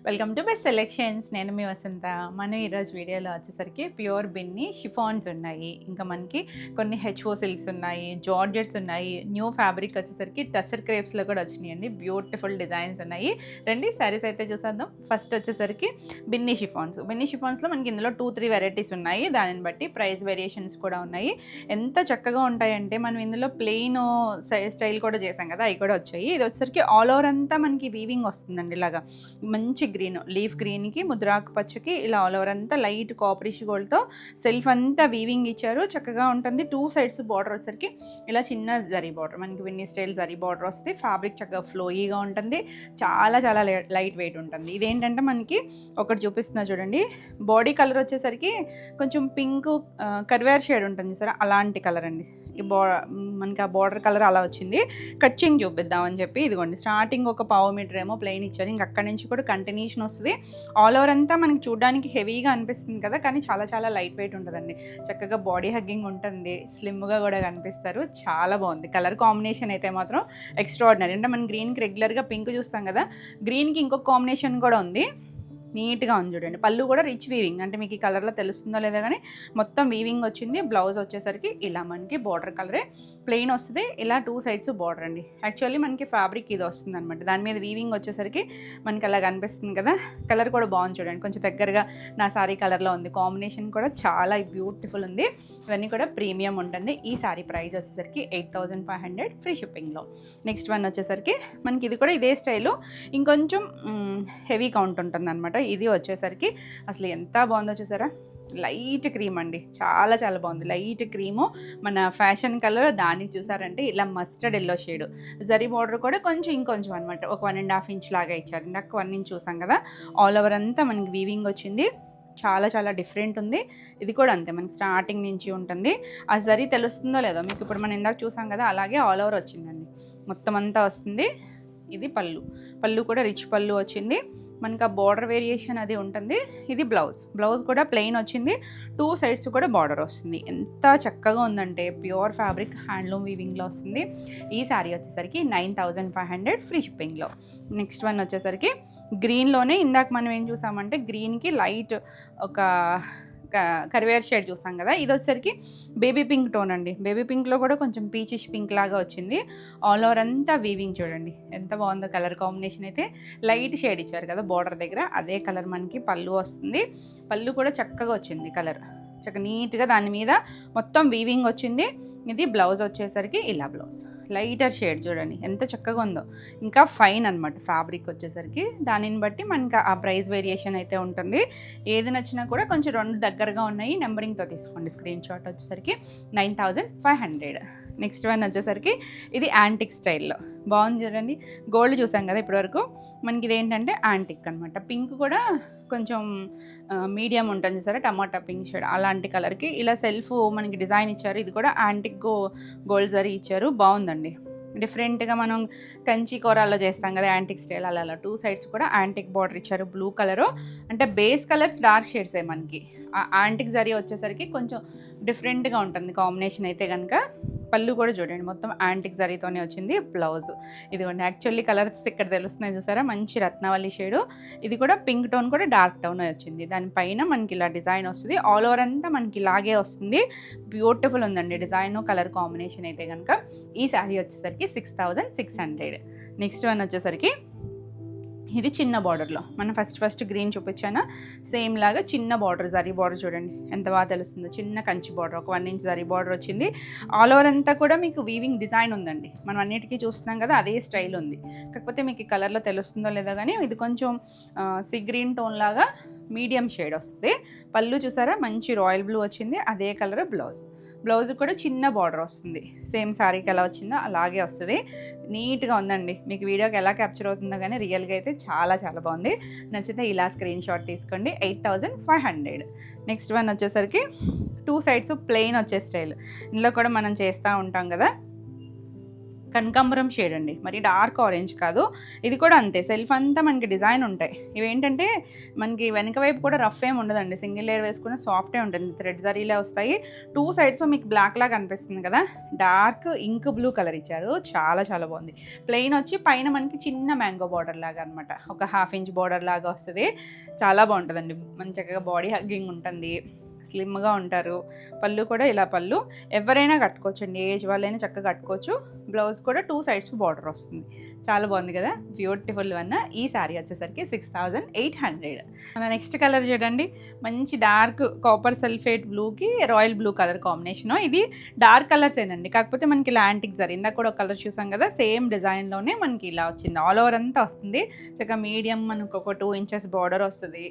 Welcome to best selections. నేను మీ వసంత. మనం ఈరోజు వీడియోలో వచ్చేసరికి ప్యూర్ బిన్ని షిఫాన్స్ ఉన్నాయి, ఇంకా మనకి కొన్ని హెచ్ఓ సిల్క్స్ ఉన్నాయి, జార్జెట్స్ ఉన్నాయి, న్యూ ఫ్యాబ్రిక్ వచ్చేసరికి టసర్ క్రేప్స్లో కూడా వచ్చినాయండి. బ్యూటిఫుల్ డిజైన్స్ ఉన్నాయి. రండి శారీస్ అయితే చూసేద్దాం. ఫస్ట్ వచ్చేసరికి బిన్ని షిఫాన్స్. బిన్ని షిఫాన్స్లో మనకి ఇందులో 2-3 వెరైటీస్ ఉన్నాయి, దానిని బట్టి ప్రైస్ వేరియేషన్స్ కూడా ఉన్నాయి. ఎంత చక్కగా ఉంటాయంటే మనం ఇందులో ప్లెయిన్ స్టైల్ కూడా చేసాం కదా, అవి కూడా వచ్చాయి. ఇది వచ్చేసరికి ఆల్ ఓవర్ అంతా మనకి వీవింగ్ వస్తుందండి. ఇలాగా మంచి గ్రీన్, లీఫ్ గ్రీన్కి ముద్రాకు పచ్చకి ఇలా ఆల్ ఓవర్ అంతా లైట్ కాపరిష్ గోల్డ్తో సెల్ఫ్ అంతా వీవింగ్ ఇచ్చారు. చక్కగా ఉంటుంది. 2 సైడ్స్ బార్డర్ వచ్చేసరికి ఇలా చిన్న జరీ బార్డర్, మనకి విన్నీ స్టైల్ జరీ బార్డర్ వస్తుంది. ఫ్యాబ్రిక్ చక్కగా ఫ్లోయీగా ఉంటుంది. చాలా చాలా లైట్ వెయిట్ ఉంటుంది. ఇదేంటంటే మనకి ఒకటి చూపిస్తున్నా చూడండి, బాడీ కలర్ వచ్చేసరికి కొంచెం పింక్ కర్వేర్ షేడ్ ఉంటుంది సార్, అలాంటి కలర్ అండి. ఈ మనకి ఆ బార్డర్ కలర్ అలా వచ్చింది. కట్చింగ్ చూపిద్దామని చెప్పి ఇదిగోండి, స్టార్టింగ్ ఒక పావు మీటర్ ఏమో ప్లెయిన్ ఇచ్చారు, ఇంక అక్కడి నుంచి కూడా కంటిన్యూషన్ వస్తుంది. ఆల్ ఓవర్ అంతా మనకి చూడడానికి హెవీగా అనిపిస్తుంది కదా, కానీ చాలా చాలా లైట్ వెయిట్ ఉంటుందండి. చక్కగా బాడీ హగ్గింగ్ ఉంటుంది, స్లిమ్గా కూడా కనిపిస్తారు. చాలా బాగుంది. కలర్ కాంబినేషన్ అయితే మాత్రం ఎక్స్ట్రాడినరీ. అంటే మనం గ్రీన్కి రెగ్యులర్గా పింక్ చూస్తాం కదా, గ్రీన్కి ఇంకొక కాంబినేషన్ కూడా ఉంది. నీట్గా ఉంది చూడండి. పళ్ళు కూడా రిచ్ వీవింగ్, అంటే మీకు ఈ కలర్లో తెలుస్తుందో లేదో కానీ మొత్తం వీవింగ్ వచ్చింది. బ్లౌజ్ వచ్చేసరికి ఇలా మనకి బార్డర్ కలరే ప్లెయిన్ వస్తుంది. ఇలా 2 సైడ్స్ బార్డర్ అండి. యాక్చువల్లీ మనకి ఫ్యాబ్రిక్ ఇది వస్తుంది అనమాట, దాని మీద వీవింగ్ వచ్చేసరికి మనకి అలా కనిపిస్తుంది కదా. కలర్ కూడా బాగుంది చూడండి, కొంచెం దగ్గరగా నా సారీ కలర్లో ఉంది. కాంబినేషన్ కూడా చాలా బ్యూటిఫుల్ ఉంది. ఇవన్నీ కూడా ప్రీమియం ఉంటుంది. ఈ సారీ ప్రైస్ వచ్చేసరికి 8500 ఫ్రీ షిప్పింగ్లో. నెక్స్ట్ వన్ వచ్చేసరికి మనకి ఇది కూడా ఇదే స్టైలు, ఇంకొంచెం హెవీ కౌంట్ ఉంటుంది అనమాట. ఇది వచ్చేసరికి అసలు ఎంత బాగుందో చూసారా, లైట్ క్రీమ్ అండి. చాలా చాలా బాగుంది. లైట్ క్రీము, మన ఫ్యాషన్ కలర్. దానికి చూసారంటే ఇలా mustard yellow shade. Zari border కూడా కొంచెం ఇంకొంచెం అనమాట, ఒక 1.5 ఇంచ్ లాగా ఇచ్చారు. ఇందాక 1 ఇంచ్ చూసాం కదా. ఆల్ ఓవర్ అంతా మనకి వీవింగ్ వచ్చింది. చాలా చాలా డిఫరెంట్ ఉంది. ఇది కూడా అంతే, మనకి స్టార్టింగ్ నుంచి ఉంటుంది. ఆ జరీ తెలుస్తుందో లేదో మీకు, ఇప్పుడు మనం ఇందాక చూసాం కదా, అలాగే ఆల్ ఓవర్ వచ్చిందండి. మొత్తం అంతా వస్తుంది. ఇది పళ్ళు కూడా రిచ్ పళ్ళు వచ్చింది. మనకి ఆ బార్డర్ వేరియేషన్ అది ఉంటుంది. ఇది బ్లౌజ్ కూడా ప్లెయిన్ వచ్చింది. 2 సైడ్స్ కూడా బార్డర్ వస్తుంది. ఎంత చక్కగా ఉందంటే ప్యూర్ ఫ్యాబ్రిక్ హ్యాండ్లూమ్ వీవింగ్లో వస్తుంది. ఈ శారీ వచ్చేసరికి 9500 ఫ్రీ షిప్పింగ్లో. నెక్స్ట్ వన్ వచ్చేసరికి గ్రీన్లోనే ఇందాక మనం ఏం చూసామంటే గ్రీన్కి లైట్ ఒక కరివేర్ షేడ్ చూసాం కదా, ఇది వచ్చేసరికి బేబీ పింక్ టోన్ అండి. బేబీ పింక్లో కూడా కొంచెం పీచిష్ పింక్ లాగా వచ్చింది. ఆల్ ఓవర్ అంతా వీవింగ్ చూడండి ఎంత బాగుందో. కలర్ కాంబినేషన్ అయితే లైట్ షేడ్ ఇచ్చారు కదా బార్డర్ దగ్గర, అదే కలర్ మనకి పళ్ళు వస్తుంది. పళ్ళు కూడా చక్కగా వచ్చింది కలర్, చక్కగా నీట్గా దాని మీద మొత్తం వీవింగ్ వచ్చింది. ఇది బ్లౌజ్ వచ్చేసరికి ఇలా బ్లౌజ్ లైటర్ షేడ్ చూడండి ఎంత చక్కగా ఉందో. ఇంకా ఫైన్ అనమాట ఫ్యాబ్రిక్ వచ్చేసరికి. దానిని బట్టి మనకి ఆ ప్రైస్ వేరియేషన్ అయితే ఉంటుంది. ఏది నచ్చినా కూడా కొంచెం 2 దగ్గరగా ఉన్నాయి, నెంబరింగ్తో తీసుకోండి. స్క్రీన్ షాట్ వచ్చేసరికి 9500. నెక్స్ట్ వన్ వచ్చేసరికి ఇది యాంటిక్ స్టైల్లో బాగుంది చూడండి. గోల్డ్ చూసాం కదా ఇప్పటివరకు, మనకి ఇది ఏంటంటే యాంటిక్ అనమాట. పింక్ కూడా కొంచెం మీడియం ఉంటుంది చూసారా, టమాటా పింక్ షేడ్ అలాంటి కలర్కి ఇలా సెల్ఫ్ మనకి డిజైన్ ఇచ్చారు. ఇది కూడా యాంటిక్ గోల్డ్ జరీ ఇచ్చారు. బాగుందండి. డిఫరెంట్గా మనం కంచి కూరల్లో చేస్తాం కదా యాంటిక్ స్టైల్, అలా 2 సైడ్స్ కూడా యాంటిక్ బార్డర్ ఇచ్చారు. బ్లూ కలరు, అంటే బేస్ కలర్స్ డార్క్ షేడ్సే మనకి. ఆ యాంటిక్ జరీ వచ్చేసరికి కొంచెం డిఫరెంట్గా ఉంటుంది కాంబినేషన్ అయితే కనుక. పళ్ళు కూడా చూడండి మొత్తం యాంటిక్ జరీతోనే వచ్చింది. బ్లౌజ్ ఇదిగోండి, యాక్చువల్లీ కలర్స్ ఇక్కడ తెలుస్తున్నాయి చూసారా, మంచి రత్నవల్లి షేడు. ఇది కూడా పింక్ టోన్ కూడా డార్క్ టోన్ వచ్చింది. దానిపైన మనకి ఇలా డిజైన్ వస్తుంది. ఆల్ ఓవర్ అంతా మనకి ఇలాగే వస్తుంది. బ్యూటిఫుల్ ఉందండి డిజైన్ కలర్ కాంబినేషన్ అయితే కనుక. ఈ శారీ వచ్చేసరికి 6600. నెక్స్ట్ వన్ వచ్చేసరికి ఇది చిన్న బార్డర్లో, మనం ఫస్ట్ గ్రీన్ చూపించాను, సేమ్ లాగా చిన్న బార్డర్, జరీ బార్డర్ చూడండి ఎంత బాగా తెలుస్తుందో. చిన్న కంచి బార్డర్, ఒక 1 ఇంచ్ జరీ బార్డర్ వచ్చింది. ఆల్ ఓవర్ అంతా కూడా మీకు వీవింగ్ డిజైన్ ఉందండి. మనం అన్నిటికీ చూస్తున్నాం కదా, అదే స్టైల్ ఉంది. కాకపోతే మీకు ఈ కలర్లో తెలుస్తుందో లేదో కానీ ఇది కొంచెం సీ గ్రీన్ టోన్ లాగా మీడియం షేడ్ వస్తుంది. పళ్ళు చూసారా మంచి రాయల్ బ్లూ వచ్చింది, అదే కలర్ బ్లౌజ్ కూడా చిన్న బార్డర్ వస్తుంది. సేమ్ శారీకి ఎలా వచ్చిందో అలాగే వస్తుంది. నీట్గా ఉందండి. మీకు వీడియోకి ఎలా క్యాప్చర్ అవుతుందో కానీ రియల్గా అయితే చాలా చాలా బాగుంది. నచ్చితే ఇలా స్క్రీన్ షాట్ తీసుకోండి. 8500. నెక్స్ట్ వన్ వచ్చేసరికి 2 సైడ్స్ ప్లెయిన్ వచ్చే స్టైల్. ఇందులో కూడా మనం చేస్తూ ఉంటాం కదా, కనకాంబరం షేడ్ అండి, మరి డార్క్ ఆరెంజ్ కాదు. ఇది కూడా అంతే, సెల్ఫ్ అంతా మనకి డిజైన్ ఉంటాయి. ఇవేంటంటే మనకి వెనక వైపు కూడా రఫ్ ఏమి ఉండదండి, సింగిల్ లేయర్ వేసుకున్న సాఫ్టే ఉంటుంది. థ్రెడ్ జరీలే వస్తాయి. 2 సైడ్స్ మీకు బ్లాక్ లాగా అనిపిస్తుంది కదా, డార్క్ ఇంక్ బ్లూ కలర్ ఇచ్చారు. చాలా చాలా బాగుంది. ప్లెయిన్ వచ్చి పైన మనకి చిన్న మ్యాంగో బార్డర్ లాగా అనమాట, ఒక 1/2 ఇంచ్ బార్డర్ లాగా వస్తుంది. చాలా బాగుంటుందండి, మంచి చక్కగా బాడీ హగ్గింగ్ ఉంటుంది, స్లిమ్గా ఉంటారు. పళ్ళు కూడా ఇలా పళ్ళు ఎవరైనా కట్టుకోవచ్చు అండి, ఏజ్ వాళ్ళైనా చక్కగా కట్టుకోవచ్చు. బ్లౌజ్ కూడా 2 సైడ్స్ బార్డర్ వస్తుంది. చాలా బాగుంది కదా, బ్యూటిఫుల్ వన్. ఈ శారీ వచ్చేసరికి 6800. మన నెక్స్ట్ కలర్ చూడండి, మంచి డార్క్ కాపర్ సల్ఫేట్ బ్లూకి రాయల్ బ్లూ కలర్ కాంబినేషన్. ఇది డార్క్ కలర్స్ ఏనండి, కాకపోతే మనకి ఇలా యాంటిక్ జరీ, ఇందాక కూడా ఒక కలర్ చూసాం కదా, సేమ్ డిజైన్లోనే మనకి ఇలా వచ్చింది. ఆల్ ఓవర్ అంతా వస్తుంది. చక్కగా మీడియం మనకు ఒక 2 ఇంచెస్ బార్డర్ వస్తుంది.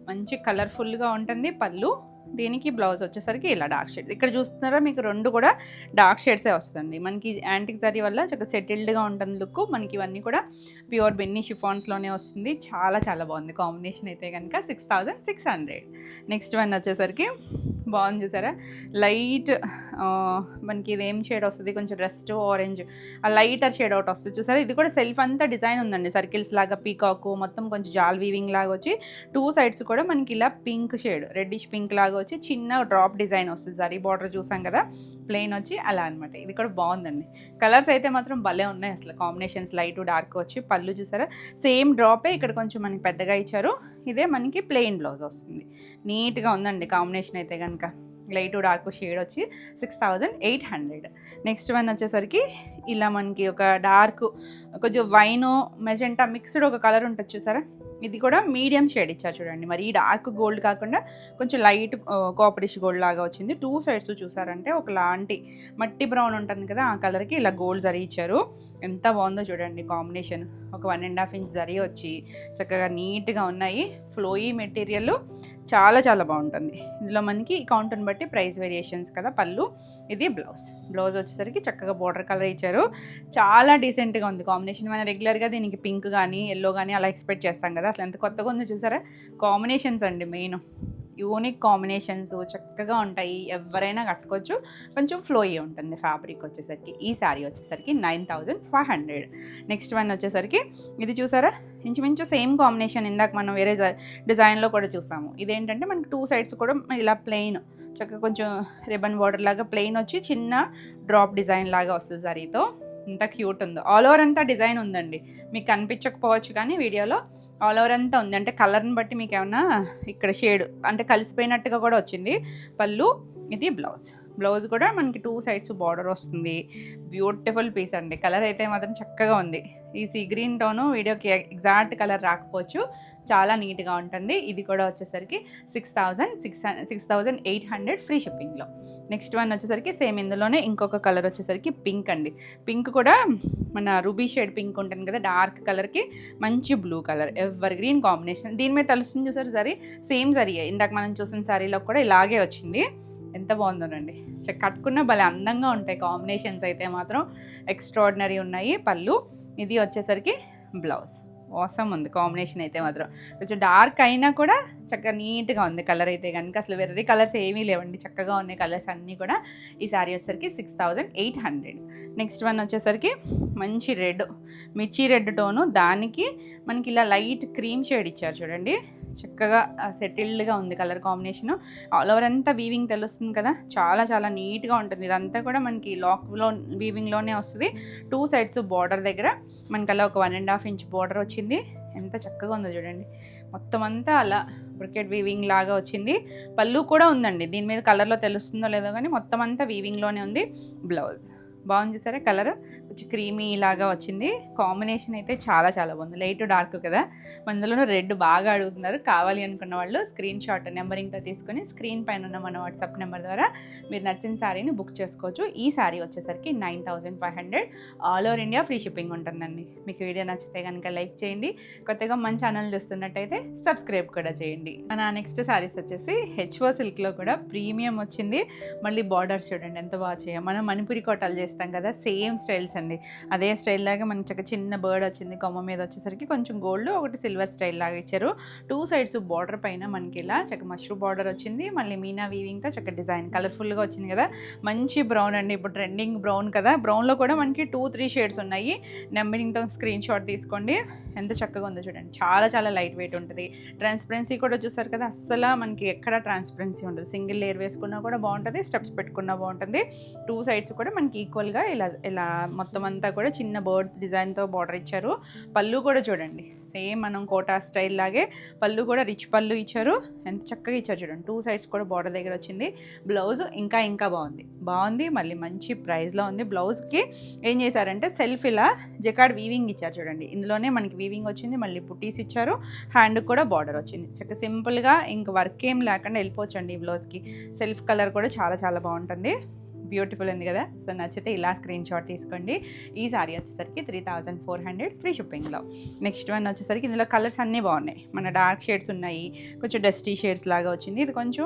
మంచి కలర్ఫుల్గా ఉంటుంది పళ్ళు. దీనికి బ్లౌజ్ వచ్చేసరికి ఇలా డార్క్ షేడ్స్, ఇక్కడ చూస్తున్నారా మీకు 2 కూడా డార్క్ షేడ్సే వస్తుంది. మనకి యాంటిక్ జరీ వల్ల చక్కగా సెటిల్డ్గా ఉంటుంది లుక్. మనకి ఇవన్నీ కూడా ప్యూర్ బెన్నీ షిఫాన్స్లోనే వస్తుంది. చాలా చాలా బాగుంది కాంబినేషన్ అయితే కనుక 6600. నెక్స్ట్ వన్ వచ్చేసరికి బాగుంది చూసారా, లైట్ మనకి ఇది ఏం షేడ్ వస్తుంది, కొంచెం రెస్ట్ ఆరెంజ్, ఆ లైటర్ షేడ్ అవుట్ వస్తుంది చూసారా. ఇది కూడా సెల్ఫ్ అంతా డిజైన్ ఉందండి, సర్కిల్స్ లాగా పీకాకు మొత్తం కొంచెం జాల్ వీవింగ్ లాగా వచ్చి 2 సైడ్స్ కూడా మనకి ఇలా పింక్ షేడ్, రెడ్డిష్ పింక్ లాగా వచ్చి చిన్న డ్రాప్ డిజైన్ వస్తుంది. జరీ బార్డర్ చూసాం కదా, ప్లెయిన్ వచ్చి అలా అనమాట. ఇది కూడా బాగుందండి. కలర్స్ అయితే మాత్రం భలే ఉన్నాయి అసలు, కాంబినేషన్స్ లైట్ డార్క్ వచ్చి. పళ్ళు చూసారా సేమ్ డ్రాపే, ఇక్కడ కొంచెం మనకి పెద్దగా ఇచ్చారు. ఇదే మనకి ప్లెయిన్ బ్లౌజ్ వస్తుంది. నీట్గా ఉందండి కాంబినేషన్ అయితే కనుక. లైట్ డార్క్ షేడ్ వచ్చి 6800. నెక్స్ట్ వన్ వచ్చేసరికి ఇలా మనకి ఒక డార్క్ కొంచెం వైన్ మెజెంటా మిక్స్డ్ ఒక కలర్ ఉంటుంది చూసారా. ఇది కూడా మీడియం షేడ్ ఇచ్చారు చూడండి, మరి ఈ డార్క్ గోల్డ్ కాకుండా కొంచెం లైట్ కాపరిష్ గోల్డ్ లాగా వచ్చింది. 2 సైడ్స్ చూసారంటే ఒకలాంటి మట్టి బ్రౌన్ ఉంటుంది కదా, ఆ కలర్కి ఇలా గోల్డ్ జరీ ఇచ్చారు. ఎంత బాగుందో చూడండి కాంబినేషన్. ఒక 1.5 ఇంచ్ జరీ వచ్చి చక్కగా నీట్గా ఉన్నాయి. ఫ్లోయీ మెటీరియల్, చాలా చాలా బాగుంటుంది. ఇందులో మనకి కౌంట్ని బట్టి ప్రైస్ వేరియేషన్స్ కదా. పళ్ళు, ఇది బ్లౌజ్ వచ్చేసరికి చక్కగా బోర్డర్ కలర్ ఇచ్చారు. చాలా డీసెంట్గా ఉంది కాంబినేషన్. మనం రెగ్యులర్గా దీనికి పింక్ కానీ ఎల్లో కానీ అలా ఎక్స్పెక్ట్ చేస్తాం కదా, అసలు ఎంత కొత్తగా ఉందో చూసారా. కాంబినేషన్స్ అండి మెయిన్, యూనిక్ కాంబినేషన్స్ చక్కగా ఉంటాయి, ఎవరైనా కట్టుకోవచ్చు. కొంచెం ఫ్లోయీ ఉంటుంది ఫ్యాబ్రిక్ వచ్చేసరికి. ఈ శారీ వచ్చేసరికి 9500. నెక్స్ట్ వన్ వచ్చేసరికి ఇది చూసారా, ఇంచుమించు సేమ్ కాంబినేషన్, ఇందాక మనం వేరే డిజైన్లో కూడా చూసాము. ఇదేంటంటే మనకి 2 సైడ్స్ కూడా ఇలా ప్లెయిన్, చక్కగా కొంచెం రిబన్ బార్డర్ లాగా ప్లెయిన్ వచ్చి చిన్న డ్రాప్ డిజైన్ లాగా వస్తుంది జరీతో. ఎంత క్యూట్ ఉందో. ఆల్ ఓవర్ అంతా డిజైన్ ఉందండి, మీకు కనిపించకపోవచ్చు కానీ వీడియోలో ఆల్ ఓవర్ అంతా ఉంది. అంటే కలర్ని బట్టి మీకు ఏమన్నా ఇక్కడ షేడ్ అంటే కలిసిపోయినట్టుగా కూడా వచ్చింది. పళ్ళు, ఇది బ్లౌజ్ కూడా మనకి 2 సైడ్స్ బార్డర్ వస్తుంది. బ్యూటిఫుల్ పీస్ అండి. కలర్ అయితే మాత్రం చక్కగా ఉంది. ఈ సీ గ్రీన్ టోను వీడియోకి ఎగ్జాక్ట్ కలర్ రాకపోవచ్చు, చాలా నీట్గా ఉంటుంది. ఇది కూడా వచ్చేసరికి 6800 ఫ్రీ షిప్పింగ్లో. నెక్స్ట్ వన్ వచ్చేసరికి సేమ్ ఇందులోనే ఇంకొక కలర్ వచ్చేసరికి పింక్ అండి. పింక్ కూడా మన రూబీ షేడ్ పింక్ ఉంటుంది కదా, డార్క్ కలర్కి మంచి blue colour, ever green combination. దీని మీద తెలుస్తుంది చూసారు జరీ, సేమ్ జరీ ఇందాక మనం చూసిన శారీలో కూడా ఇలాగే వచ్చింది. ఎంత బాగుందోనండి, కట్టుకున్న భలే అందంగా ఉంటాయి. కాంబినేషన్స్ అయితే మాత్రం ఎక్స్ట్రాడినరీ ఉన్నాయి. పళ్ళు, ఇది వచ్చేసరికి బ్లౌజ్. ఆసమ్ ఉంది కాంబినేషన్ అయితే మాత్రం. కొంచెం డార్క్ అయినా కూడా చక్కగా నీట్గా ఉంది కలర్ అయితే కనుక. అసలు వెర్రీ కలర్స్ ఏమీ లేవండి, చక్కగా ఉన్నాయి కలర్స్ అన్నీ కూడా. ఈ శారీ వచ్చేసరికి 6800. నెక్స్ట్ వన్ వచ్చేసరికి మంచి రెడ్, మిర్చి రెడ్ టోను, దానికి మనకి ఇలా లైట్ క్రీమ్ షేడ్ ఇచ్చారు చూడండి. చక్కగా సెటిల్డ్గా ఉంది కలర్ కాంబినేషను. ఆల్ ఓవర్ అంతా వీవింగ్ తెలుస్తుంది కదా, చాలా చాలా నీట్గా ఉంటుంది. ఇదంతా కూడా మనకి లాక్లో వీవింగ్లోనే వస్తుంది. 2 సైడ్స్ బార్డర్ దగ్గర మనకి అలా ఒక 1.5 ఇంచ్ బార్డర్ వచ్చింది. ఎంత చక్కగా ఉందో చూడండి, మొత్తం అంతా అలా బ్రికెట్ వీవింగ్ లాగా వచ్చింది. పళ్ళు కూడా ఉందండి, దీని మీద కలర్లో తెలుస్తుందో లేదో కానీ మొత్తం అంతా వీవింగ్లోనే ఉంది. బ్లౌజ్ బాగుంది చూసారా, కలర్ కొంచెం క్రీమీ లాగా వచ్చింది. కాంబినేషన్ అయితే చాలా చాలా బాగుంది, లైట్ డార్క్ కదా. అందులోనూ రెడ్ బాగా అడుగుతున్నారు. కావాలి అనుకున్న వాళ్ళు స్క్రీన్ షాట్ నెంబరింగ్తో తీసుకొని స్క్రీన్ పైన ఉన్న మన వాట్సాప్ నెంబర్ ద్వారా మీరు నచ్చిన శారీని బుక్ చేసుకోవచ్చు. ఈ శారీ వచ్చేసరికి 9500, all over India free shipping ఉంటుందండి. మీకు వీడియో నచ్చితే కనుక లైక్ చేయండి, కొత్తగా మన ఛానల్ చూస్తున్నట్టయితే సబ్స్క్రైబ్ కూడా చేయండి. మన నెక్స్ట్ శారీస్ వచ్చేసి హెచ్ఓ సిల్క్లో కూడా ప్రీమియం వచ్చింది. మళ్ళీ బార్డర్ చూడండి ఎంత బాగా చేయాలి, మనం మణిపురి కోటలు చేసి చేస్తాం కదా, సేమ్ స్టైల్స్ అండి. అదే స్టైల్ లాగా మనకి చక్కగా చిన్న బర్డ్ వచ్చింది, కొమ్మ మీద వచ్చేసరికి కొంచెం గోల్డ్, ఒకటి సిల్వర్ స్టైల్ లాగా ఇచ్చారు. 2 సైడ్స్ బార్డర్ పైన మనకి ఇలా చక్కగా మష్రూమ్ బార్డర్ వచ్చింది, మళ్ళీ మీనా వీవింగ్తో చక్కగా డిజైన్ కలర్ఫుల్గా వచ్చింది కదా. మంచి బ్రౌన్ అండి, ఇప్పుడు ట్రెండింగ్ బ్రౌన్ కదా. బ్రౌన్లో కూడా మనకి 2-3 షేడ్స్ ఉన్నాయి. నెంబరింగ్తో స్క్రీన్ షాట్ తీసుకోండి. ఎంత చక్కగా ఉందో చూడండి, చాలా చాలా లైట్ వెయిట్ ఉంటుంది. ట్రాన్స్పరెన్సీ కూడా చూసారు కదా, అస్సలు మనకి ఎక్కడ ట్రాన్స్పరెన్సీ ఉండదు. సింగిల్ లేయర్ వేసుకున్నా కూడా బాగుంటుంది, స్టెప్స్ పెట్టుకున్నా బాగుంటుంది. 2 సైడ్స్ కూడా మనకి ఈక్వల్గా ఇలా ఇలా మొత్తం అంతా కూడా చిన్న బర్డ్ డిజైన్తో బార్డర్ ఇచ్చారు. పళ్ళు కూడా చూడండి సేమ్ మనం కోటా స్టైల్ లాగే పళ్ళు కూడా రిచ్ పళ్ళు ఇచ్చారు. ఎంత చక్కగా ఇచ్చారు చూడండి. 2 సైడ్స్ కూడా బార్డర్ దగ్గర వచ్చింది. బ్లౌజ్ ఇంకా బాగుంది. మళ్ళీ మంచి ప్రైస్లో ఉంది. బ్లౌజ్కి ఏం చేశారంటే సెల్ఫ్ ఇలా జకార్డ్ వీవింగ్ ఇచ్చారు చూడండి. ఇందులోనే మనకి వీవింగ్ వచ్చింది, మళ్ళీ పుట్టీస్ ఇచ్చారు, హ్యాండ్కి కూడా బార్డర్ వచ్చింది. చక్కగా సింపుల్గా ఇంక వర్క్ ఏం లేకుండా వెళ్ళిపోవచ్చండి. ఈ బ్లౌజ్కి సెల్ఫ్ కలర్ కూడా చాలా చాలా బాగుంటుంది. బ్యూటిఫుల్ ఉంది కదా. సో నచ్చితే ఇలా స్క్రీన్ షాట్ తీసుకోండి. ఈ సారీ వచ్చేసరికి 3400 ఫ్రీ షిప్పింగ్లో. నెక్స్ట్ వన్ వచ్చేసరికి ఇందులో కలర్స్ అన్నీ బాగున్నాయి. మన డార్క్ షేడ్స్ ఉన్నాయి, కొంచెం డస్టీ షేడ్స్ లాగా వచ్చింది. ఇది కొంచెం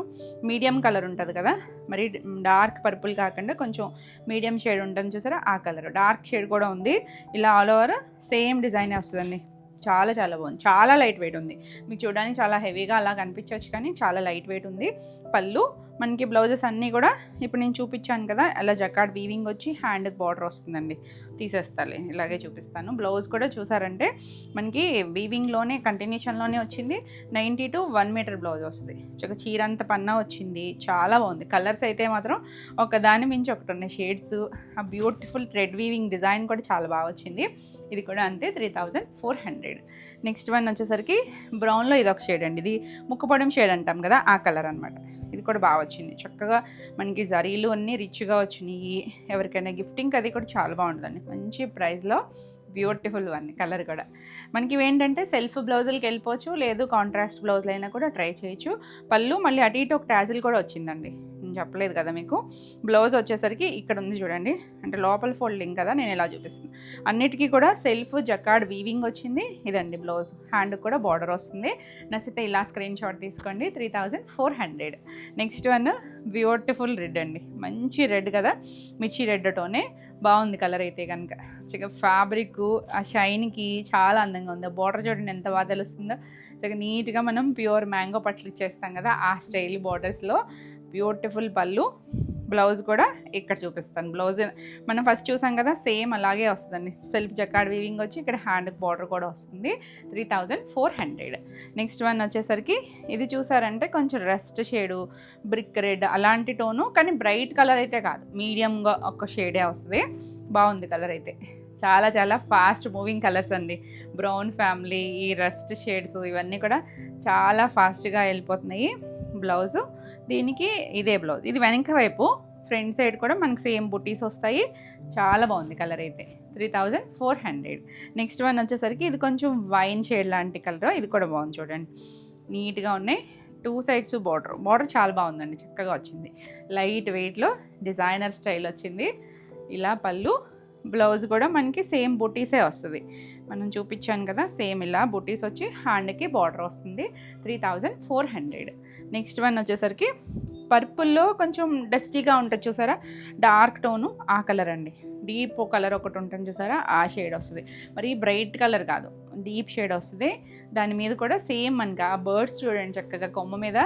మీడియం కలర్ ఉంటుంది కదా, మరి డార్క్ పర్పుల్ కాకుండా కొంచెం మీడియం షేడ్ ఉంటుంది చూసారా, ఆ కలర్. డార్క్ షేడ్ కూడా ఉంది. ఇలా ఆల్ ఓవర్ సేమ్ డిజైన్ వస్తుందండి. చాలా చాలా బాగుంది, చాలా లైట్ వెయిట్ ఉంది. మీకు చూడడానికి చాలా హెవీగా అలా కనిపించవచ్చు, కానీ చాలా లైట్ వెయిట్ ఉంది. పళ్ళు మనకి బ్లౌజెస్ అన్నీ కూడా ఇప్పుడు నేను చూపించాను కదా, అలా జకార్డ్ వీవింగ్ వచ్చి హ్యాండ్కి బార్డర్ వస్తుందండి. తీసేస్తాలే, ఇలాగే చూపిస్తాను. బ్లౌజ్ కూడా చూసారంటే మనకి వీవింగ్లోనే కంటిన్యూషన్లోనే వచ్చింది. 90 to 1 మీటర్ బ్లౌజ్ వస్తుంది. చక్కగా చీరంత పన్నా వచ్చింది, చాలా బాగుంది. కలర్స్ అయితే మాత్రం ఒకదాని మించి ఒకటి ఉన్నాయి షేడ్స్. ఆ బ్యూటిఫుల్ థ్రెడ్ వీవింగ్ డిజైన్ కూడా చాలా బాగా వచ్చింది. ఇది కూడా అంతే 3400. నెక్స్ట్ వన్ వచ్చేసరికి బ్రౌన్లో ఇది ఒక షేడ్ అండి. ఇది ముక్కుపొడం షేడ్ అంటాం కదా, ఆ కలర్ అనమాట. ఇది కూడా బాగా వచ్చింది. చక్కగా మనకి జరీలు అన్నీ రిచ్గా వచ్చినాయి. ఎవరికైనా గిఫ్టింగ్ అది కూడా చాలా బాగుంటుందండి. మంచి ప్రైస్లో బ్యూటిఫుల్ వన్. కలర్ కూడా మనకి ఏంటంటే సెల్ఫ్ బ్లౌజులకి వెళ్ళిపోవచ్చు, లేదు కాంట్రాస్ట్ బ్లౌజులు అయినా కూడా ట్రై చేయొచ్చు. పళ్ళు మళ్ళీ అటు ఇటు ఒక టాజిల్ కూడా వచ్చిందండి, నేను చెప్పలేదు కదా మీకు. బ్లౌజ్ వచ్చేసరికి ఇక్కడ ఉంది చూడండి, అంటే లోపల ఫోల్డింగ్ కదా, నేను ఇలా చూపిస్తాను. అన్నిటికీ కూడా సెల్ఫ్ జకార్డ్ వీవింగ్ వచ్చింది. ఇదండి బ్లౌజ్, హ్యాండ్ కూడా బార్డర్ వస్తుంది. నచ్చితే ఇలా స్క్రీన్ షాట్ తీసుకోండి. 3400. నెక్స్ట్ వన్ బ్యూటిఫుల్ రెడ్ అండి, మంచి రెడ్ కదా, మిర్చి రెడ్ టోనే బాగుంది కలర్ అయితే కనుక. చక్కగా ఫ్యాబ్రిక్ ఆ షైన్కి చాలా అందంగా ఉంది. బార్డర్ చూడండి ఎంత బాగా తెలుస్తుందో. చక్కగా నీట్గా మనం ప్యూర్ మ్యాంగో పట్లు ఇచ్చేస్తాం కదా, ఆ స్టైల్ బార్డర్స్లో బ్యూటిఫుల్ పళ్ళు. బ్లౌజ్ కూడా ఇక్కడ చూపిస్తాను. బ్లౌజ్ మనం ఫస్ట్ చూసాం కదా, సేమ్ అలాగే వస్తుందండి. సెల్ఫ్ జకార్డ్ వీవింగ్ వచ్చి ఇక్కడ హ్యాండ్కి బార్డర్ కూడా వస్తుంది. 3400. నెక్స్ట్ వన్ వచ్చేసరికి ఇది చూసారంటే కొంచెం రస్ట్ షేడు, బ్రిక్ రెడ్ అలాంటి టోను, కానీ బ్రైట్ కలర్ అయితే కాదు, మీడియంగా ఒక షేడే వస్తుంది. బాగుంది కలర్ అయితే. చాలా చాలా ఫాస్ట్ మూవింగ్ కలర్స్ అండి. బ్రౌన్ ఫ్యామిలీ, ఈ రస్ట్ షేడ్స్ ఇవన్నీ కూడా చాలా ఫాస్ట్గా వెళ్ళిపోతున్నాయి. బ్లౌజు దీనికి ఇదే బ్లౌజ్. ఇది వెనక వైపు, ఫ్రంట్ సైడ్ కూడా మనకి సేమ్ బుటీస్ వస్తాయి. చాలా బాగుంది కలర్ అయితే. 3400. నెక్స్ట్ వన్ వచ్చేసరికి ఇది కొంచెం వైన్ షేడ్ లాంటి కలర్. ఇది కూడా బాగుంది చూడండి, నీట్గా ఉన్నాయి. 2 సైడ్స్ బార్డర్ చాలా బాగుందండి, చక్కగా వచ్చింది. లైట్ వెయిట్లో డిజైనర్ స్టైల్ వచ్చింది. ఇలా పళ్ళు, బ్లౌజ్ కూడా మనకి సేమ్ బుటీసే వస్తుంది. మనం చూపించాను కదా, సేమ్ ఇలా బుటీస్ వచ్చి హ్యాండ్కి బార్డర్ వస్తుంది. 3400. నెక్స్ట్ వన్ వచ్చేసరికి పర్పుల్లో కొంచెం డస్టీగా ఉంటుంది చూసారా, డార్క్ టోను, ఆ కలర్ అండి. డీప్ కలర్ ఒకటి ఉంటుంది చూసారా, ఆ షేడ్ వస్తుంది. మరి బ్రైట్ కలర్ కాదు, డీప్ షేడ్ వస్తుంది. దాని మీద కూడా సేమ్ మనకి ఆ బర్డ్స్ చూడండి, చక్కగా కొమ్మ మీద